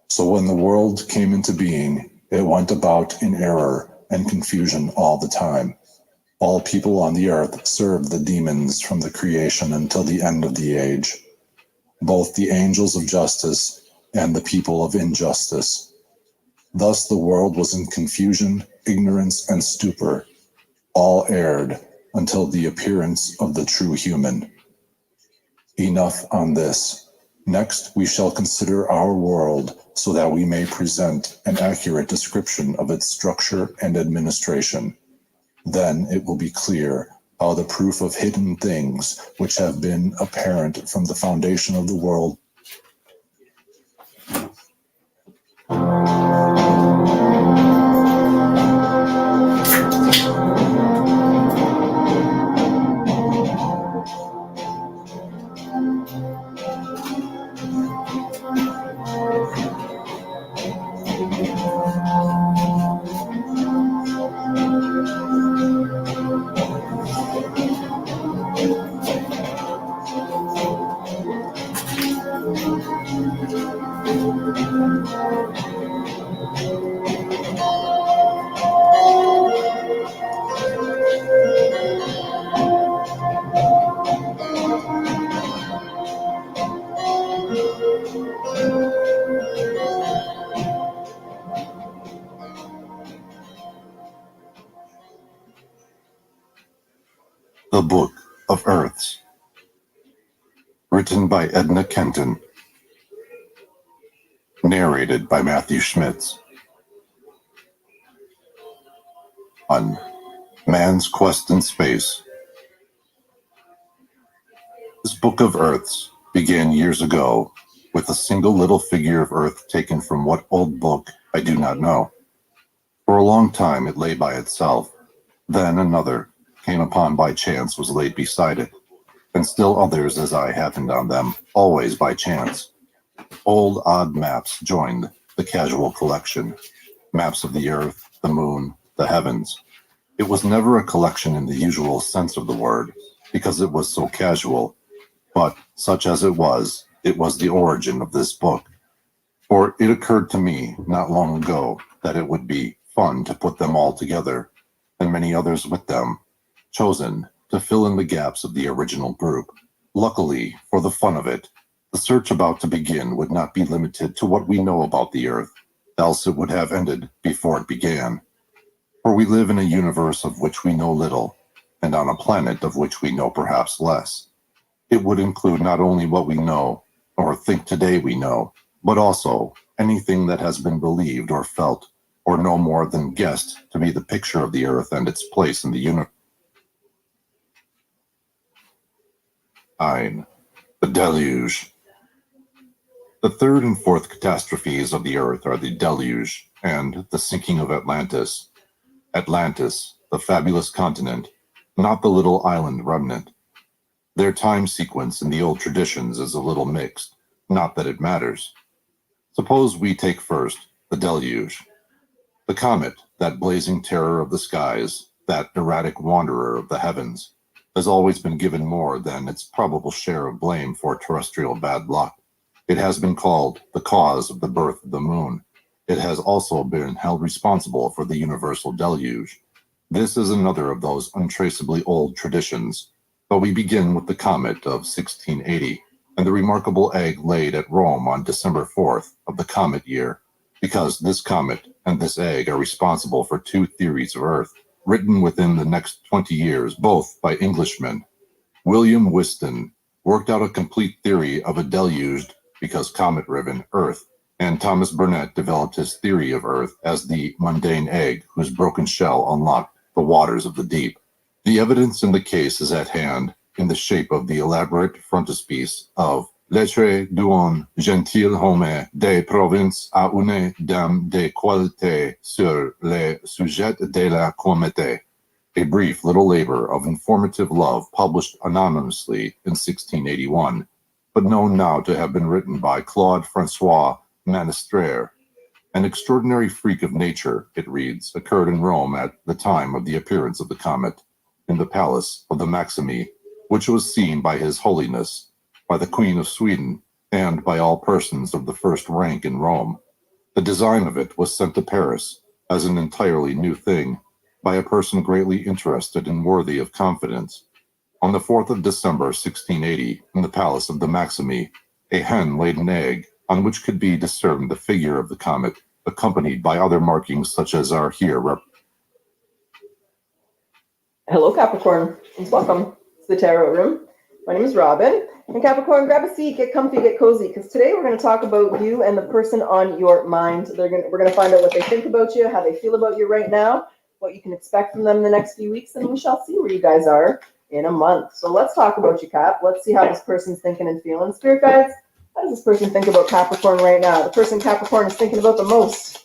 So when the world came into being, it went about in error and confusion all the time. All people on the earth served the demons from the creation until the end of the age, both the angels of justice and the people of injustice. Thus the world was in confusion, ignorance, and stupor. All erred until the appearance of the true human. Enough on this. Next, we shall consider our world so that we may present an accurate description of its structure and administration. Then it will be clear how the proof of hidden things which have been apparent from the foundation of the world The Book of Earths, written by Edna Kenton, narrated by Matthew Schmitz. 1. Man's Quest in Space. This Book of Earths began years ago with a single little figure of Earth taken from what old book I do not know. For a long time it lay by itself. Then another, came upon by chance, was laid beside it, and still others as I happened on them, always by chance. Old odd maps joined the casual collection, maps of the earth, the moon, the heavens. It was never a collection in the usual sense of the word, because it was so casual, but such as it was the origin of this book. For it occurred to me not long ago that it would be fun to put them all together, and many others with them, chosen to fill in the gaps of the original group. Luckily, for the fun of it, the search about to begin would not be limited to what we know about the Earth, else it would have ended before it began. For we live in a universe of which we know little, and on a planet of which we know perhaps less. It would include not only what we know, or think today we know, but also anything that has been believed or felt, or no more than guessed to be the picture of the Earth and its place in the universe. 9. The Deluge. The third and fourth catastrophes of the Earth are the Deluge and the sinking of Atlantis. Atlantis, the fabulous continent, not the little island remnant. Their time sequence in the old traditions is a little mixed, not that it matters. Suppose we take first the Deluge. The comet, that blazing terror of the skies, that erratic wanderer of the heavens, has always been given more than its probable share of blame for terrestrial bad luck. It has been called the cause of the birth of the moon. It has also been held responsible for the universal deluge. This is another of those untraceably old traditions, but we begin with the comet of 1680 and the remarkable egg laid at Rome on December 4th of the comet year, because this comet and this egg are responsible for two theories of Earth, written within the next 20 years, both by Englishmen. William Whiston worked out a complete theory of a deluged, because comet-riven, Earth, and Thomas Burnet developed his theory of Earth as the mundane egg whose broken shell unlocked the waters of the deep. The evidence in the case is at hand in the shape of the elaborate frontispiece of Lettre d'un gentil homme des provinces à une dame de qualité sur le sujet de la comète, a brief little labor of informative love published anonymously in 1681, but known now to have been written by Claude Francois Manistrere. An extraordinary freak of nature, it reads, occurred in Rome at the time of the appearance of the comet, in the palace of the Maximi, which was seen by His Holiness, by the Queen of Sweden, and by all persons of the first rank in Rome. The design of it was sent to Paris as an entirely new thing by a person greatly interested and worthy of confidence. On the 4th of December, 1680, in the palace of the Maximi, a hen laid an egg on which could be discerned the figure of the comet, accompanied by other markings such as are here Hello, Capricorn, and welcome to the Tarot Room. My name is Robin, and Capricorn, grab a seat, get comfy, get cozy, because today we're going to talk about you and the person on your mind. We're going to find out what they think about you, how they feel about you right now, what you can expect from them in the next few weeks, and we shall see where you guys are in a month. So let's talk about you, Cap. Let's see how this person's thinking and feeling. Spirit guides, how does this person think about Capricorn right now? The person Capricorn is thinking about the most.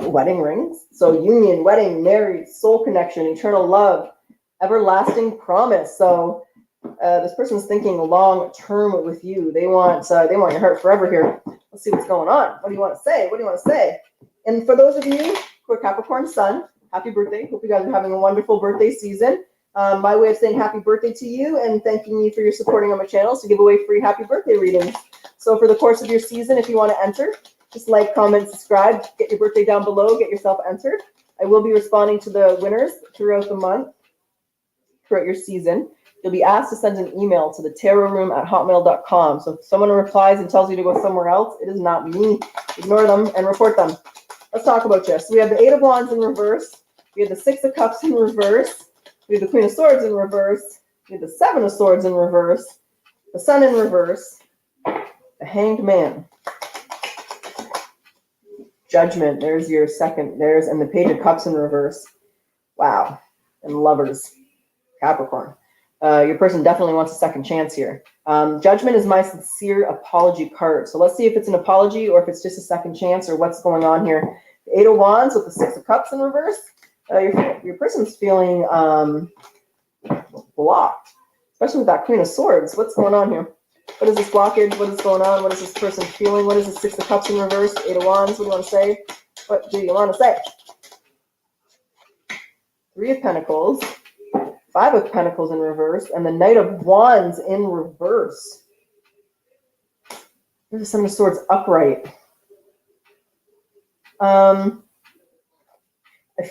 Wedding rings. So union, wedding, married, soul connection, eternal love, everlasting promise. So this person's thinking long term with you. They want your heart forever here. Let's see what's going on. What do you want to say? What do you want to say? And for those of you who are Capricorn sun, happy birthday. Hope you guys are having a wonderful birthday season. My way of saying happy birthday to you and thanking you for your supporting on my channel is to give away free happy birthday readings. So for the course of your season, if you want to enter, just like, comment, subscribe, get your birthday down below, get yourself entered. I will be responding to the winners throughout the month, throughout your season. You'll be asked to send an email to thetarrotroom@hotmail.com. So if someone replies and tells you to go somewhere else, it is not me. Ignore them and report them. Let's talk about you. So we have the 8 of Wands in reverse. We have the 6 of Cups in reverse. We have the Queen of Swords in reverse. We have the 7 of Swords in reverse. The Sun in reverse. The Hanged Man. Judgment, there's your second, and the Page of Cups in reverse. Wow. And Lovers, Capricorn. Your person definitely wants a second chance here. Judgment is my sincere apology card. So let's see if it's an apology or if it's just a second chance or what's going on here. The 8 of Wands with the 6 of Cups in reverse. Your person's feeling blocked, especially with that Queen of Swords. What's going on here? What is this blockage? What is going on? What is this person feeling? What is the 6 of Cups in reverse? 8 of Wands. What do you want to say? What do you want to say? 3 of Pentacles, 5 of Pentacles in reverse, and the Knight of Wands in reverse. There's the 7 of Swords upright. I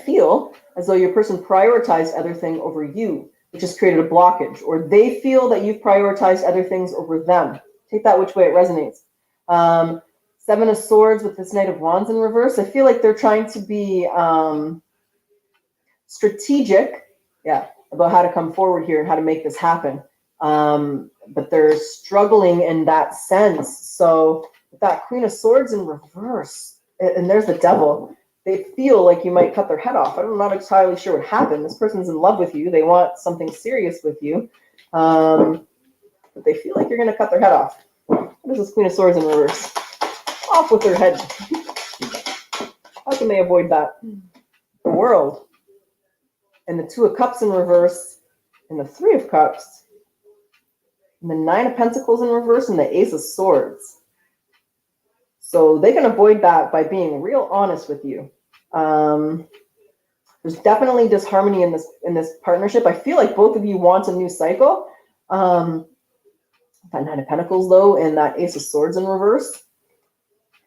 feel as though your person prioritized other thing over you, which has created a blockage, or they feel that you've prioritized other things over them. Take that which way it resonates. 7 of Swords with this Knight of Wands in reverse. I feel like they're trying to be strategic, about how to come forward here and how to make this happen. But they're struggling in that sense. So with that Queen of Swords in reverse, and there's the Devil, they feel like you might cut their head off. I'm not entirely sure what happened. This person's in love with you. They want something serious with you. But they feel like you're going to cut their head off. What is this Queen of Swords in reverse? Off with their head. How can they avoid that? The World. And the 2 of Cups in reverse. And the 3 of Cups. And the 9 of Pentacles in reverse. And the Ace of Swords. So they can avoid that by being real honest with you. There's definitely disharmony in this partnership. I feel like both of you want a new cycle. That Nine of Pentacles, though, and that Ace of Swords in reverse,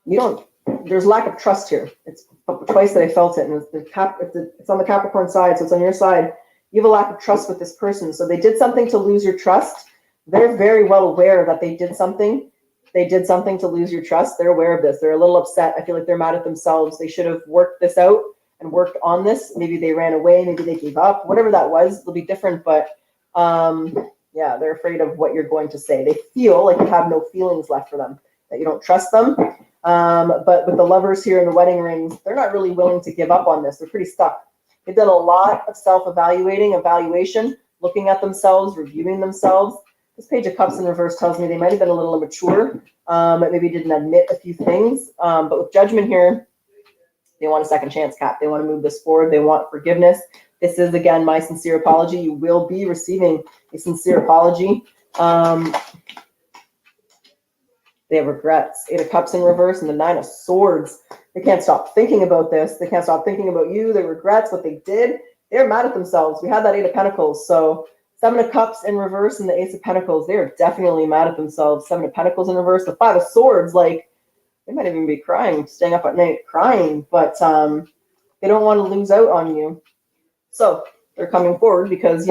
there's lack of trust here. It's twice that I felt it, and it's on the Capricorn side, so it's on your side. You have a lack of trust with this person. So they did something to lose your trust. They're very well aware that they did something. They did something to lose your trust. They're aware of this. They're a little upset. I feel like they're mad at themselves. They should have worked this out and worked on this. Maybe they ran away. Maybe they gave up. Whatever that was, it'll be different. But yeah, they're afraid of what you're going to say. They feel like you have no feelings left for them, that you don't trust them. But with the lovers here and the wedding rings, they're not really willing to give up on this. They're pretty stuck. They've done a lot of evaluation, looking at themselves, reviewing themselves. This Page of Cups in reverse tells me they might have been a little immature, maybe didn't admit a few things. But with Judgment here, they want a second chance, Cap. They want to move this forward. They want forgiveness. This is, again, my sincere apology. You will be receiving a sincere apology. They have regrets. Eight of Cups in reverse and the Nine of Swords. They can't stop thinking about this. They can't stop thinking about you, their regrets, what they did. They're mad at themselves. We had that Eight of Pentacles. So Seven of Cups in reverse and the Ace of Pentacles. They're definitely mad at themselves. Seven of Pentacles in reverse. The Five of Swords, like, they might even be crying, staying up at night crying. But they don't want to lose out on you. So they're coming forward because,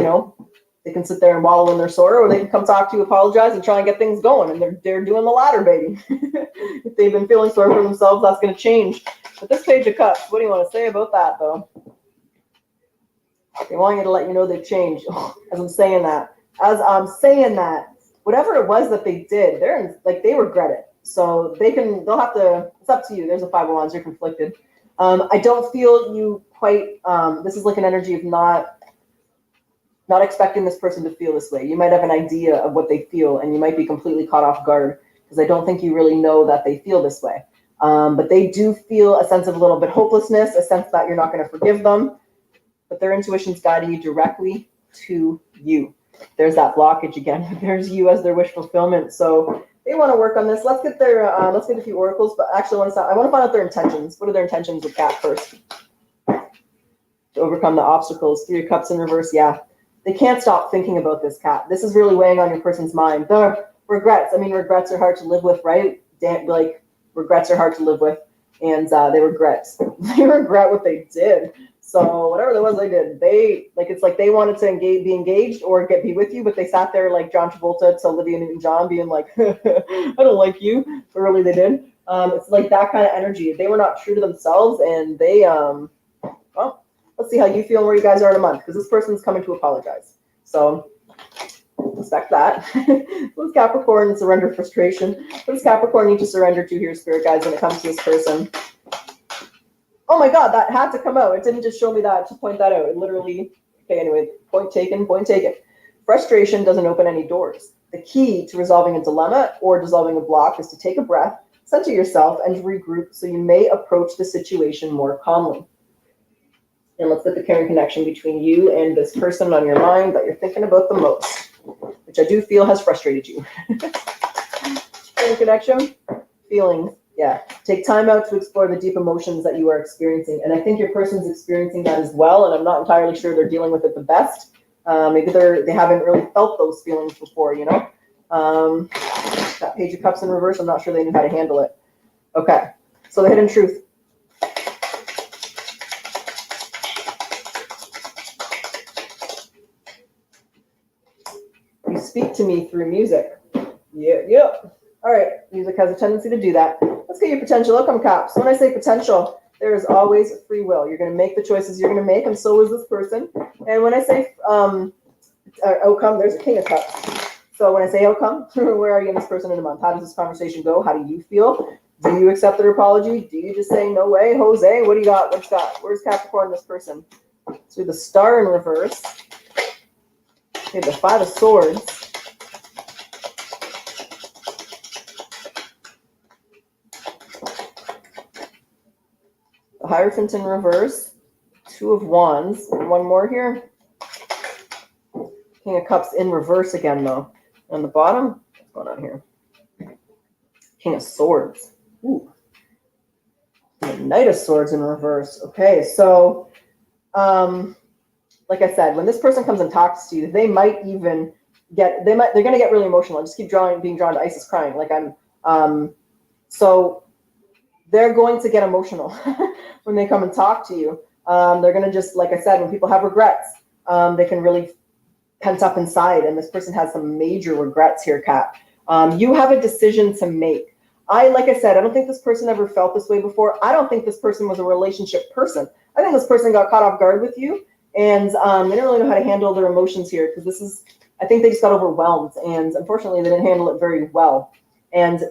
they can sit there and wallow in their sorrow, or they can come talk to you, apologize, and try and get things going. And they're doing the latter, baby. If they've been feeling sorry for themselves, that's going to change. But this Page of Cups, what do you want to say about that, though? They want you to let you know they've changed. As I'm saying that, whatever it was that they did, they regret it. So they'll have to. It's up to you. There's a Five of Wands. You're conflicted. I don't feel you quite. This is like an energy of not expecting this person to feel this way. You might have an idea of what they feel, and you might be completely caught off guard because I don't think you really know that they feel this way. But they do feel a sense of a little bit hopelessness, a sense that you're not going to forgive them, but their intuition's guiding you directly to you. There's that blockage again. There's you as their wish fulfillment. So they want to work on this. Let's get a few oracles, but actually I want to find out their intentions. What are their intentions with Cat first? To overcome the obstacles. Three of Cups in reverse, yeah. They can't stop thinking about this, Cat. This is really weighing on your person's mind. The regrets. I mean, regrets are hard to live with, right? Regrets are hard to live with, and they regret what they did. So whatever it was they did, it's like they wanted to be engaged or be with you, but they sat there like John Travolta to Olivia Newton-John, being like, I don't like you. But really, they did. It's like that kind of energy. They were not true to themselves, and they well, let's see how you feel and where you guys are in a month, because this person's coming to apologize. So respect that. Let's Capricorn surrender frustration. What does Capricorn need to surrender to here, Spirit guides, when it comes to this person? Oh my God, that had to come out. It didn't just show me that to point that out. It literally, okay, anyway, point taken, point taken. Frustration doesn't open any doors. The key to resolving a dilemma or dissolving a block is to take a breath, center yourself, and regroup so you may approach the situation more calmly. And let's get the caring connection between you and this person on your mind that you're thinking about the most, which I do feel has frustrated you. Caring connection, feelings. Yeah, take time out to explore the deep emotions that you are experiencing. And I think your person's experiencing that as well, and I'm not entirely sure they're dealing with it the best. Maybe they haven't really felt those feelings before, That Page of Cups in reverse, I'm not sure they knew how to handle it. Okay, so the hidden truth. You speak to me through music. Yeah. All right, music has a tendency to do that. Let's get your potential outcome, Cap. So when I say potential, there is always free will. You're going to make the choices you're going to make, and so is this person. And when I say outcome, there's a King of Cups. So when I say outcome, where are you and this person in a month? How does this conversation go? How do you feel? Do you accept their apology? Do you just say, no way, Jose? What do you got? What you got? Where's Capricorn, this person? So the Star in reverse. Okay, the Five of Swords. The Hierophant in reverse, Two of Wands, and one more here. King of Cups in reverse again, though. On the bottom, what's going on here? King of Swords. Ooh. And the Knight of Swords in reverse. Okay, so like I said, when this person comes and talks to you, they might even they're going to get really emotional and just keep being drawn to Isis crying. Like so they're going to get emotional when they come and talk to you. They're going to just, like I said, when people have regrets, they can really pent up inside, and this person has some major regrets here, Kat. You have a decision to make. Like I said, I don't think this person ever felt this way before. I don't think this person was a relationship person. I think this person got caught off guard with you, and they didn't really know how to handle their emotions here, because I think they just got overwhelmed, and unfortunately they didn't handle it very well. And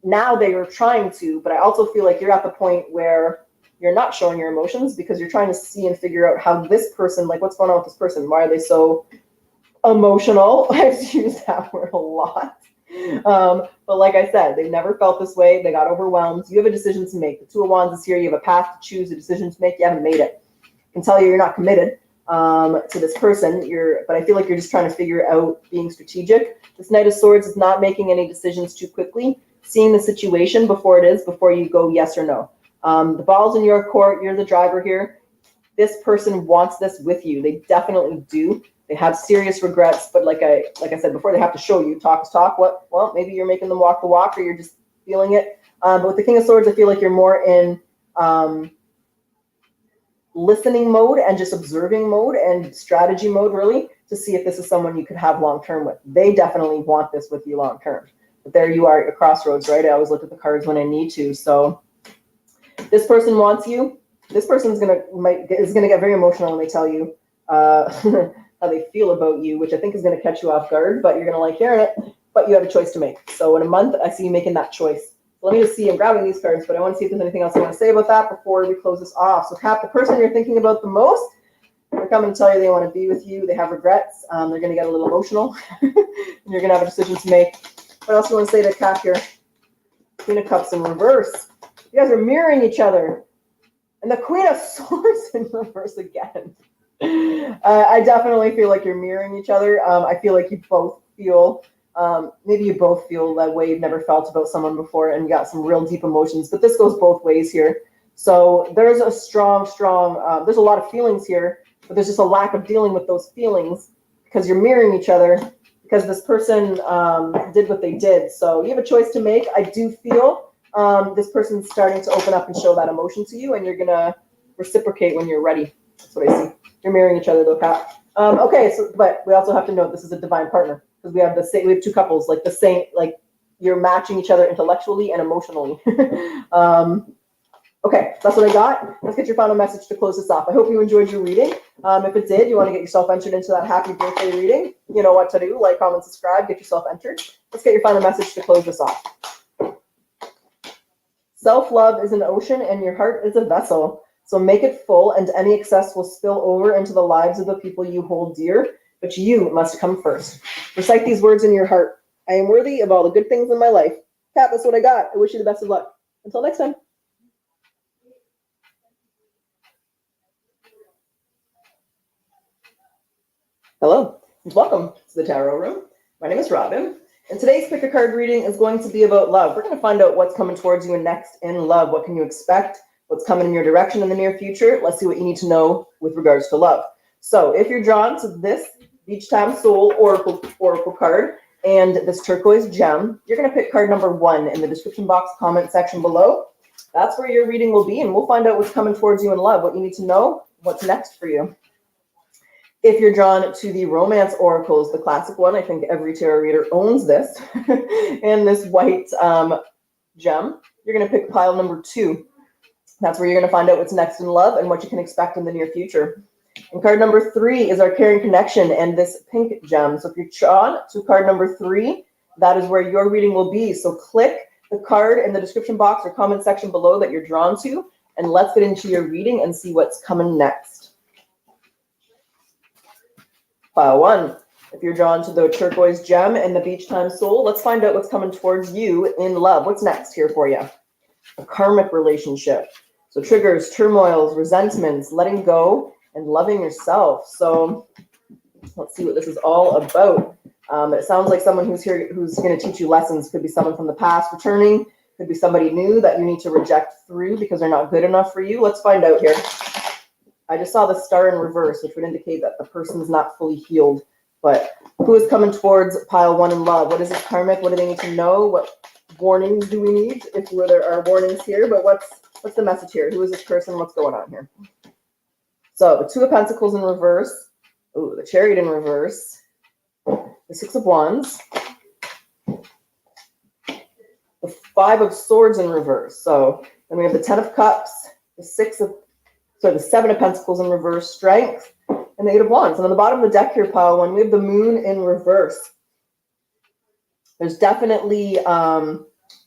now they are trying to, but I also feel like you're at the point where you're not showing your emotions because you're trying to see and figure out how this person, like what's going on with this person? Why are they so emotional? I've used that word a lot. But like I said, they've never felt this way. They got overwhelmed. You have a decision to make. The Two of Wands is here. You have a path to choose, a decision to make. You haven't made it. I can tell you're not committed to this person. But I feel like you're just trying to figure out being strategic. This Knight of Swords is not making any decisions too quickly. Seeing the situation before you go yes or no. The ball's in your court. You're the driver here. This person wants this with you. They definitely do. They have serious regrets, but like I said before, they have to show you. Talk is talk. Well, maybe you're making them walk the walk, or you're just feeling it. But with the King of Swords, I feel like you're more in listening mode and just observing mode and strategy mode, really, to see if this is someone you could have long term with. They definitely want this with you long term. But there you are at your crossroads, right? I always look at the cards when I need to. So this person wants you. This person is gonna get very emotional when they tell you how they feel about you, which I think is going to catch you off guard, but you're going to like hearing it, but you have a choice to make. So in a month, I see you making that choice. So let me just see, I'm grabbing these cards, but I want to see if there's anything else I want to say about that before we close this off. So Cap, the person you're thinking about the most, they're coming to tell you they want to be with you. They have regrets. They're going to get a little emotional. And you're going to have a decision to make. What else do you want to say to Cap here? Queen of Cups in reverse. You guys are mirroring each other. And the Queen of Swords in reverse again. I definitely feel like you're mirroring each other. I feel like you both feel, maybe you both feel that way you've never felt about someone before, and you got some real deep emotions, but this goes both ways here. So there's a strong, there's a lot of feelings here, but there's just a lack of dealing with those feelings because you're mirroring each other, because this person did what they did. So you have a choice to make. I do feel this person's starting to open up and show that emotion to you, and you're going to reciprocate when you're ready. That's what I see. You're mirroring each other though, Pat. Okay, so but we also have to note this is a divine partner, because we have two couples, like the same, like you're matching each other intellectually and emotionally. Okay, that's what I got. Let's get your final message to close this off. I hope you enjoyed your reading. If it did, you want to get yourself entered into that happy birthday reading, you know what to do. Like, comment, subscribe, get yourself entered. Let's get your final message to close this off. Self-love is an ocean and your heart is a vessel. So make it full, and any excess will spill over into the lives of the people you hold dear, but you must come first. Recite these words in your heart. I am worthy of all the good things in my life. Kat, that's what I got. I wish you the best of luck. Until next time. Hello, and welcome to the Tarot Room. My name is Robin, and today's pick a card reading is going to be about love. We're going to find out what's coming towards you next in love. What can you expect? What's coming in your direction in the near future? Let's see what you need to know with regards to love. So if you're drawn to this Beach Time Soul Oracle card and this turquoise gem, you're going to pick card number 1 in the description box comment section below. That's where your reading will be, and we'll find out what's coming towards you in love, what you need to know, what's next for you. If you're drawn to the Romance Oracles, the classic one, I think every tarot reader owns this, and this white gem, you're going to pick pile number 2. That's where you're going to find out what's next in love and what you can expect in the near future. And card number 3 is our Caring Connection and this pink gem. So if you're drawn to card number 3, that is where your reading will be. So click the card in the description box or comment section below that you're drawn to, and let's get into your reading and see what's coming next. Pile 1. If you're drawn to the turquoise gem and the Beach Time Soul, let's find out what's coming towards you in love. What's next here for you? A karmic relationship. So triggers, turmoils, resentments, letting go, and loving yourself. So let's see what this is all about. It sounds like someone who's here, who's going to teach you lessons. Could be someone from the past returning. Could be somebody new that you need to reject through because they're not good enough for you. Let's find out here. I just saw the star in reverse, which would indicate that the person's not fully healed. But who is coming towards pile 1 in love? What is this karmic? What do they need to know? What warnings do we need? If there are warnings here, but what's the message here? Who is this person? What's going on here? So the 2 of Pentacles in reverse. Ooh, the Chariot in reverse. The 6 of Wands. The 5 of Swords in reverse. So then we have the 10 of Cups, the 7 of Pentacles in reverse, Strength, and the 8 of Wands. And on the bottom of the deck here, pile 1, we have the Moon in reverse. There's definitely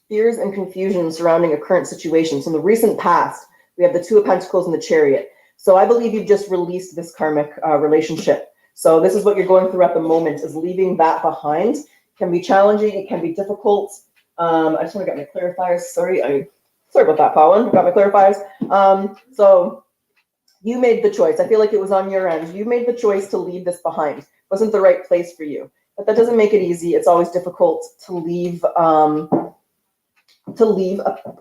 fears and confusion surrounding a current situation. So in the recent past, we have the 2 of Pentacles and the Chariot. So I believe you've just released this karmic relationship. So this is what you're going through at the moment, is leaving that behind. It can be challenging. It can be difficult. I just want to get my clarifiers. Sorry about that, Pawan. Got my clarifiers. So you made the choice. I feel like it was on your end. You made the choice to leave this behind. It wasn't the right place for you. But that doesn't make it easy. It's always difficult to leave a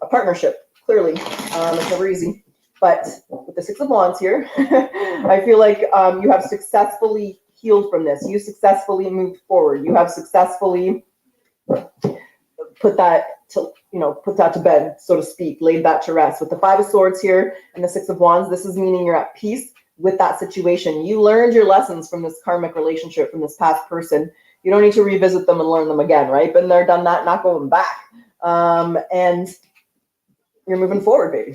partnership. Clearly, it's never easy. But with the 6 of Wands here, I feel like you have successfully healed from this. You successfully moved forward. You have successfully put that to bed, so to speak, laid that to rest. With the 5 of Swords here and the 6 of Wands, this is meaning you're at peace with that situation. You learned your lessons from this karmic relationship, from this past person. You don't need to revisit them and learn them again, right? Been there, done that, not going back. And you're moving forward, baby.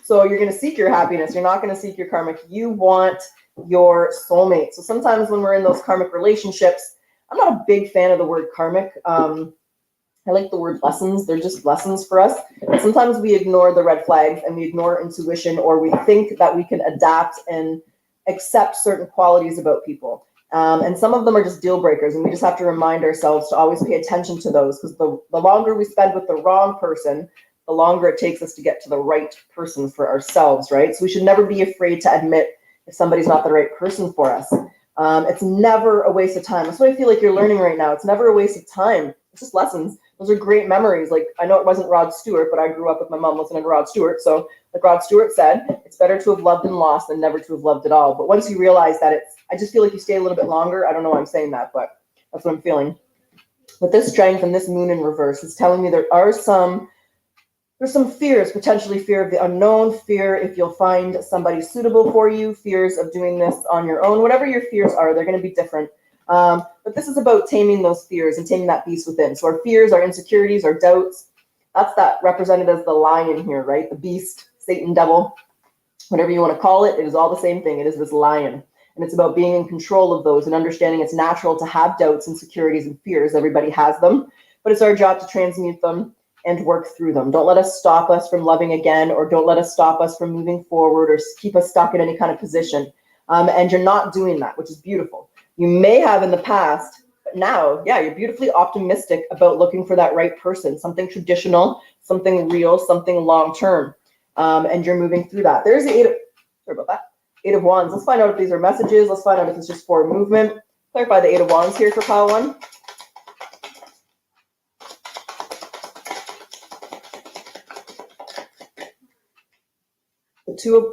So you're going to seek your happiness. You're not going to seek your karmic. You want your soulmate. So sometimes when we're in those karmic relationships, I'm not a big fan of the word karmic. I like the word lessons. They're just lessons for us. And sometimes we ignore the red flags and we ignore intuition, or we think that we can adapt and accept certain qualities about people. And some of them are just deal breakers, and we just have to remind ourselves to always pay attention to those, because the longer we spend with the wrong person, the longer it takes us to get to the right person for ourselves, right? So we should never be afraid to admit if somebody's not the right person for us. It's never a waste of time. That's what I feel like you're learning right now. It's never a waste of time. It's just lessons. Those are great memories. Like, I know it wasn't Rod Stewart, but I grew up with my mom listening to Rod Stewart. So like Rod Stewart said, it's better to have loved and lost than never to have loved at all. But once you realize that I just feel like you stay a little bit longer. I don't know why I'm saying that, but that's what I'm feeling. With this Strength and this Moon in reverse, it's telling me there's some fears, potentially fear of the unknown, fear if you'll find somebody suitable for you, fears of doing this on your own. Whatever your fears are, they're going to be different. But this is about taming those fears and taming that beast within. So our fears, our insecurities, our doubts, that's that represented as the lion here, right? The beast, Satan, devil, whatever you want to call it, it is all the same thing. It is this lion. And it's about being in control of those and understanding it's natural to have doubts, insecurities, and fears. Everybody has them. But it's our job to transmute them and work through them. Don't let us stop us from loving again, or don't let us stop us from moving forward, or keep us stuck in any kind of position. And you're not doing that, which is beautiful. You may have in the past, but now, yeah, you're beautifully optimistic about looking for that right person, something traditional, something real, something long-term. And you're moving through that. There's the Eight of Wands. Let's find out if these are messages. Let's find out if it's just forward movement. Clarify the Eight of Wands here for pile 1.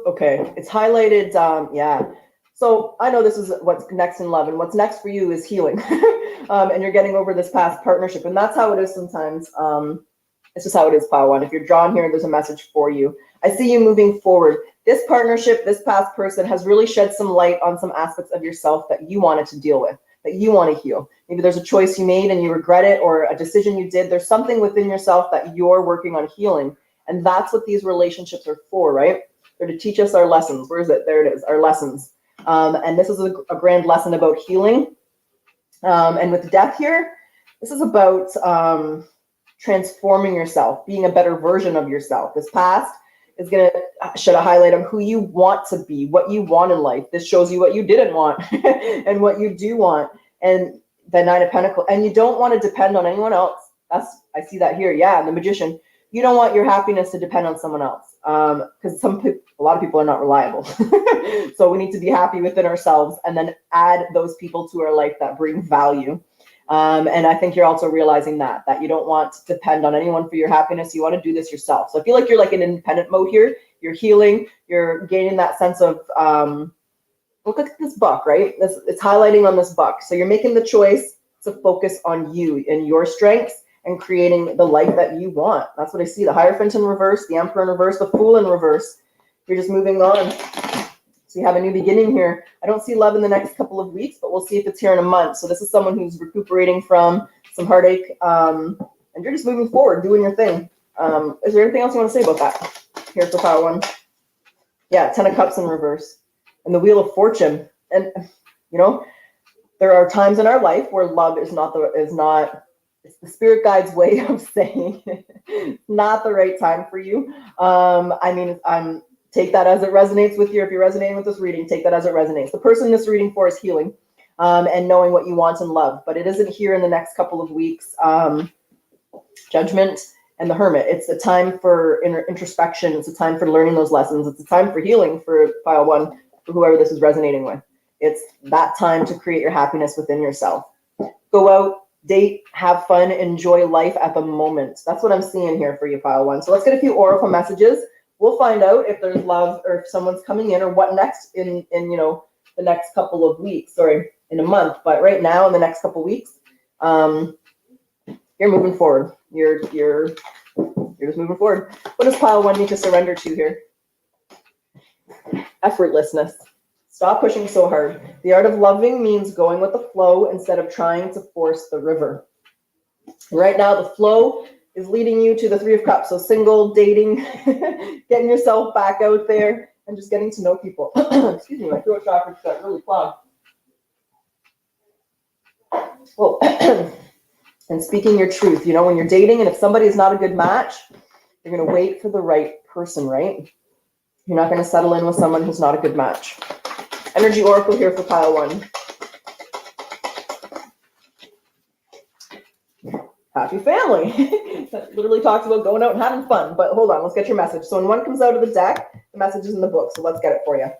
Okay, it's highlighted, yeah. So I know this is what's next in love, and what's next for you is healing. And you're getting over this past partnership, and that's how it is sometimes. It's just how it is, pile 1. If you're drawn here, there's a message for you. I see you moving forward. This partnership, this past person has really shed some light on some aspects of yourself that you wanted to deal with, that you want to heal. Maybe there's a choice you made and you regret it, or a decision you did. There's something within yourself that you're working on healing. And that's what these relationships are for, right? They're to teach us our lessons. Where is it? There it is, our lessons. And this is a grand lesson about healing. And with death here, this is about transforming yourself, being a better version of yourself. This past is going to shed a highlight on who you want to be, what you want in life. This shows you what you didn't want and what you do want. And the Nine of Pentacles. And you don't want to depend on anyone else. I see that here. Yeah, the Magician. You don't want your happiness to depend on someone else, because a lot of people are not reliable. So we need to be happy within ourselves, and then add those people to our life that bring value. And I think you're also realizing that you don't want to depend on anyone for your happiness. You want to do this yourself. So I feel like you're like in independent mode here. you're healing, you're gaining that sense of, look at this buck, right? It's highlighting on this buck. So you're making the choice to focus on you and your strengths and creating the life that you want. That's what I see. The Hierophant in reverse, the Emperor in reverse, the Fool in reverse. You're just moving on. So you have a new beginning here. I don't see love in the next couple of weeks, but we'll see if it's here in a month. So this is someone who's recuperating from some heartache, and you're just moving forward, doing your thing. Is there anything else you want to say about that? Here's the power one. Yeah, 10 of Cups in reverse. And the Wheel of Fortune. And, you know, there are times in our life where love is not, it's the spirit guide's way of saying not the right time for you. I mean, take that as it resonates with you. If you're resonating with this reading, take that as it resonates. The person this reading for is healing and knowing what you want in love, but it isn't here in the next couple of weeks. Judgment and the Hermit. It's a time for introspection. It's a time for learning those lessons. It's a time for healing for pile one, for whoever this is resonating with. It's that time to create your happiness within yourself. Go out, date, have fun, enjoy life at the moment. That's what I'm seeing here for you, pile one. So let's get a few oracle messages. We'll find out if there's love or if someone's coming in or what next in you know, the next couple of weeks, or in a month. But right now, in the next couple of weeks, you're moving forward. You're just moving forward. What does pile one need to surrender to here? Effortlessness. Stop pushing so hard. The art of loving means going with the flow instead of trying to force the river. Right now, the flow is leading you to the Three of Cups. So single, dating, getting yourself back out there and just getting to know people. Excuse me, my throat chakra got really clogged. Well, and speaking your truth, you know, when you're dating and if somebody is not a good match, you're going to wait for the right person, right? You're not going to settle in with someone who's not a good match. Energy Oracle here for pile one. Happy family. That literally talks about going out and having fun. But hold on, let's get your message. So when one comes out of the deck, the message is in the book. So let's get it for you.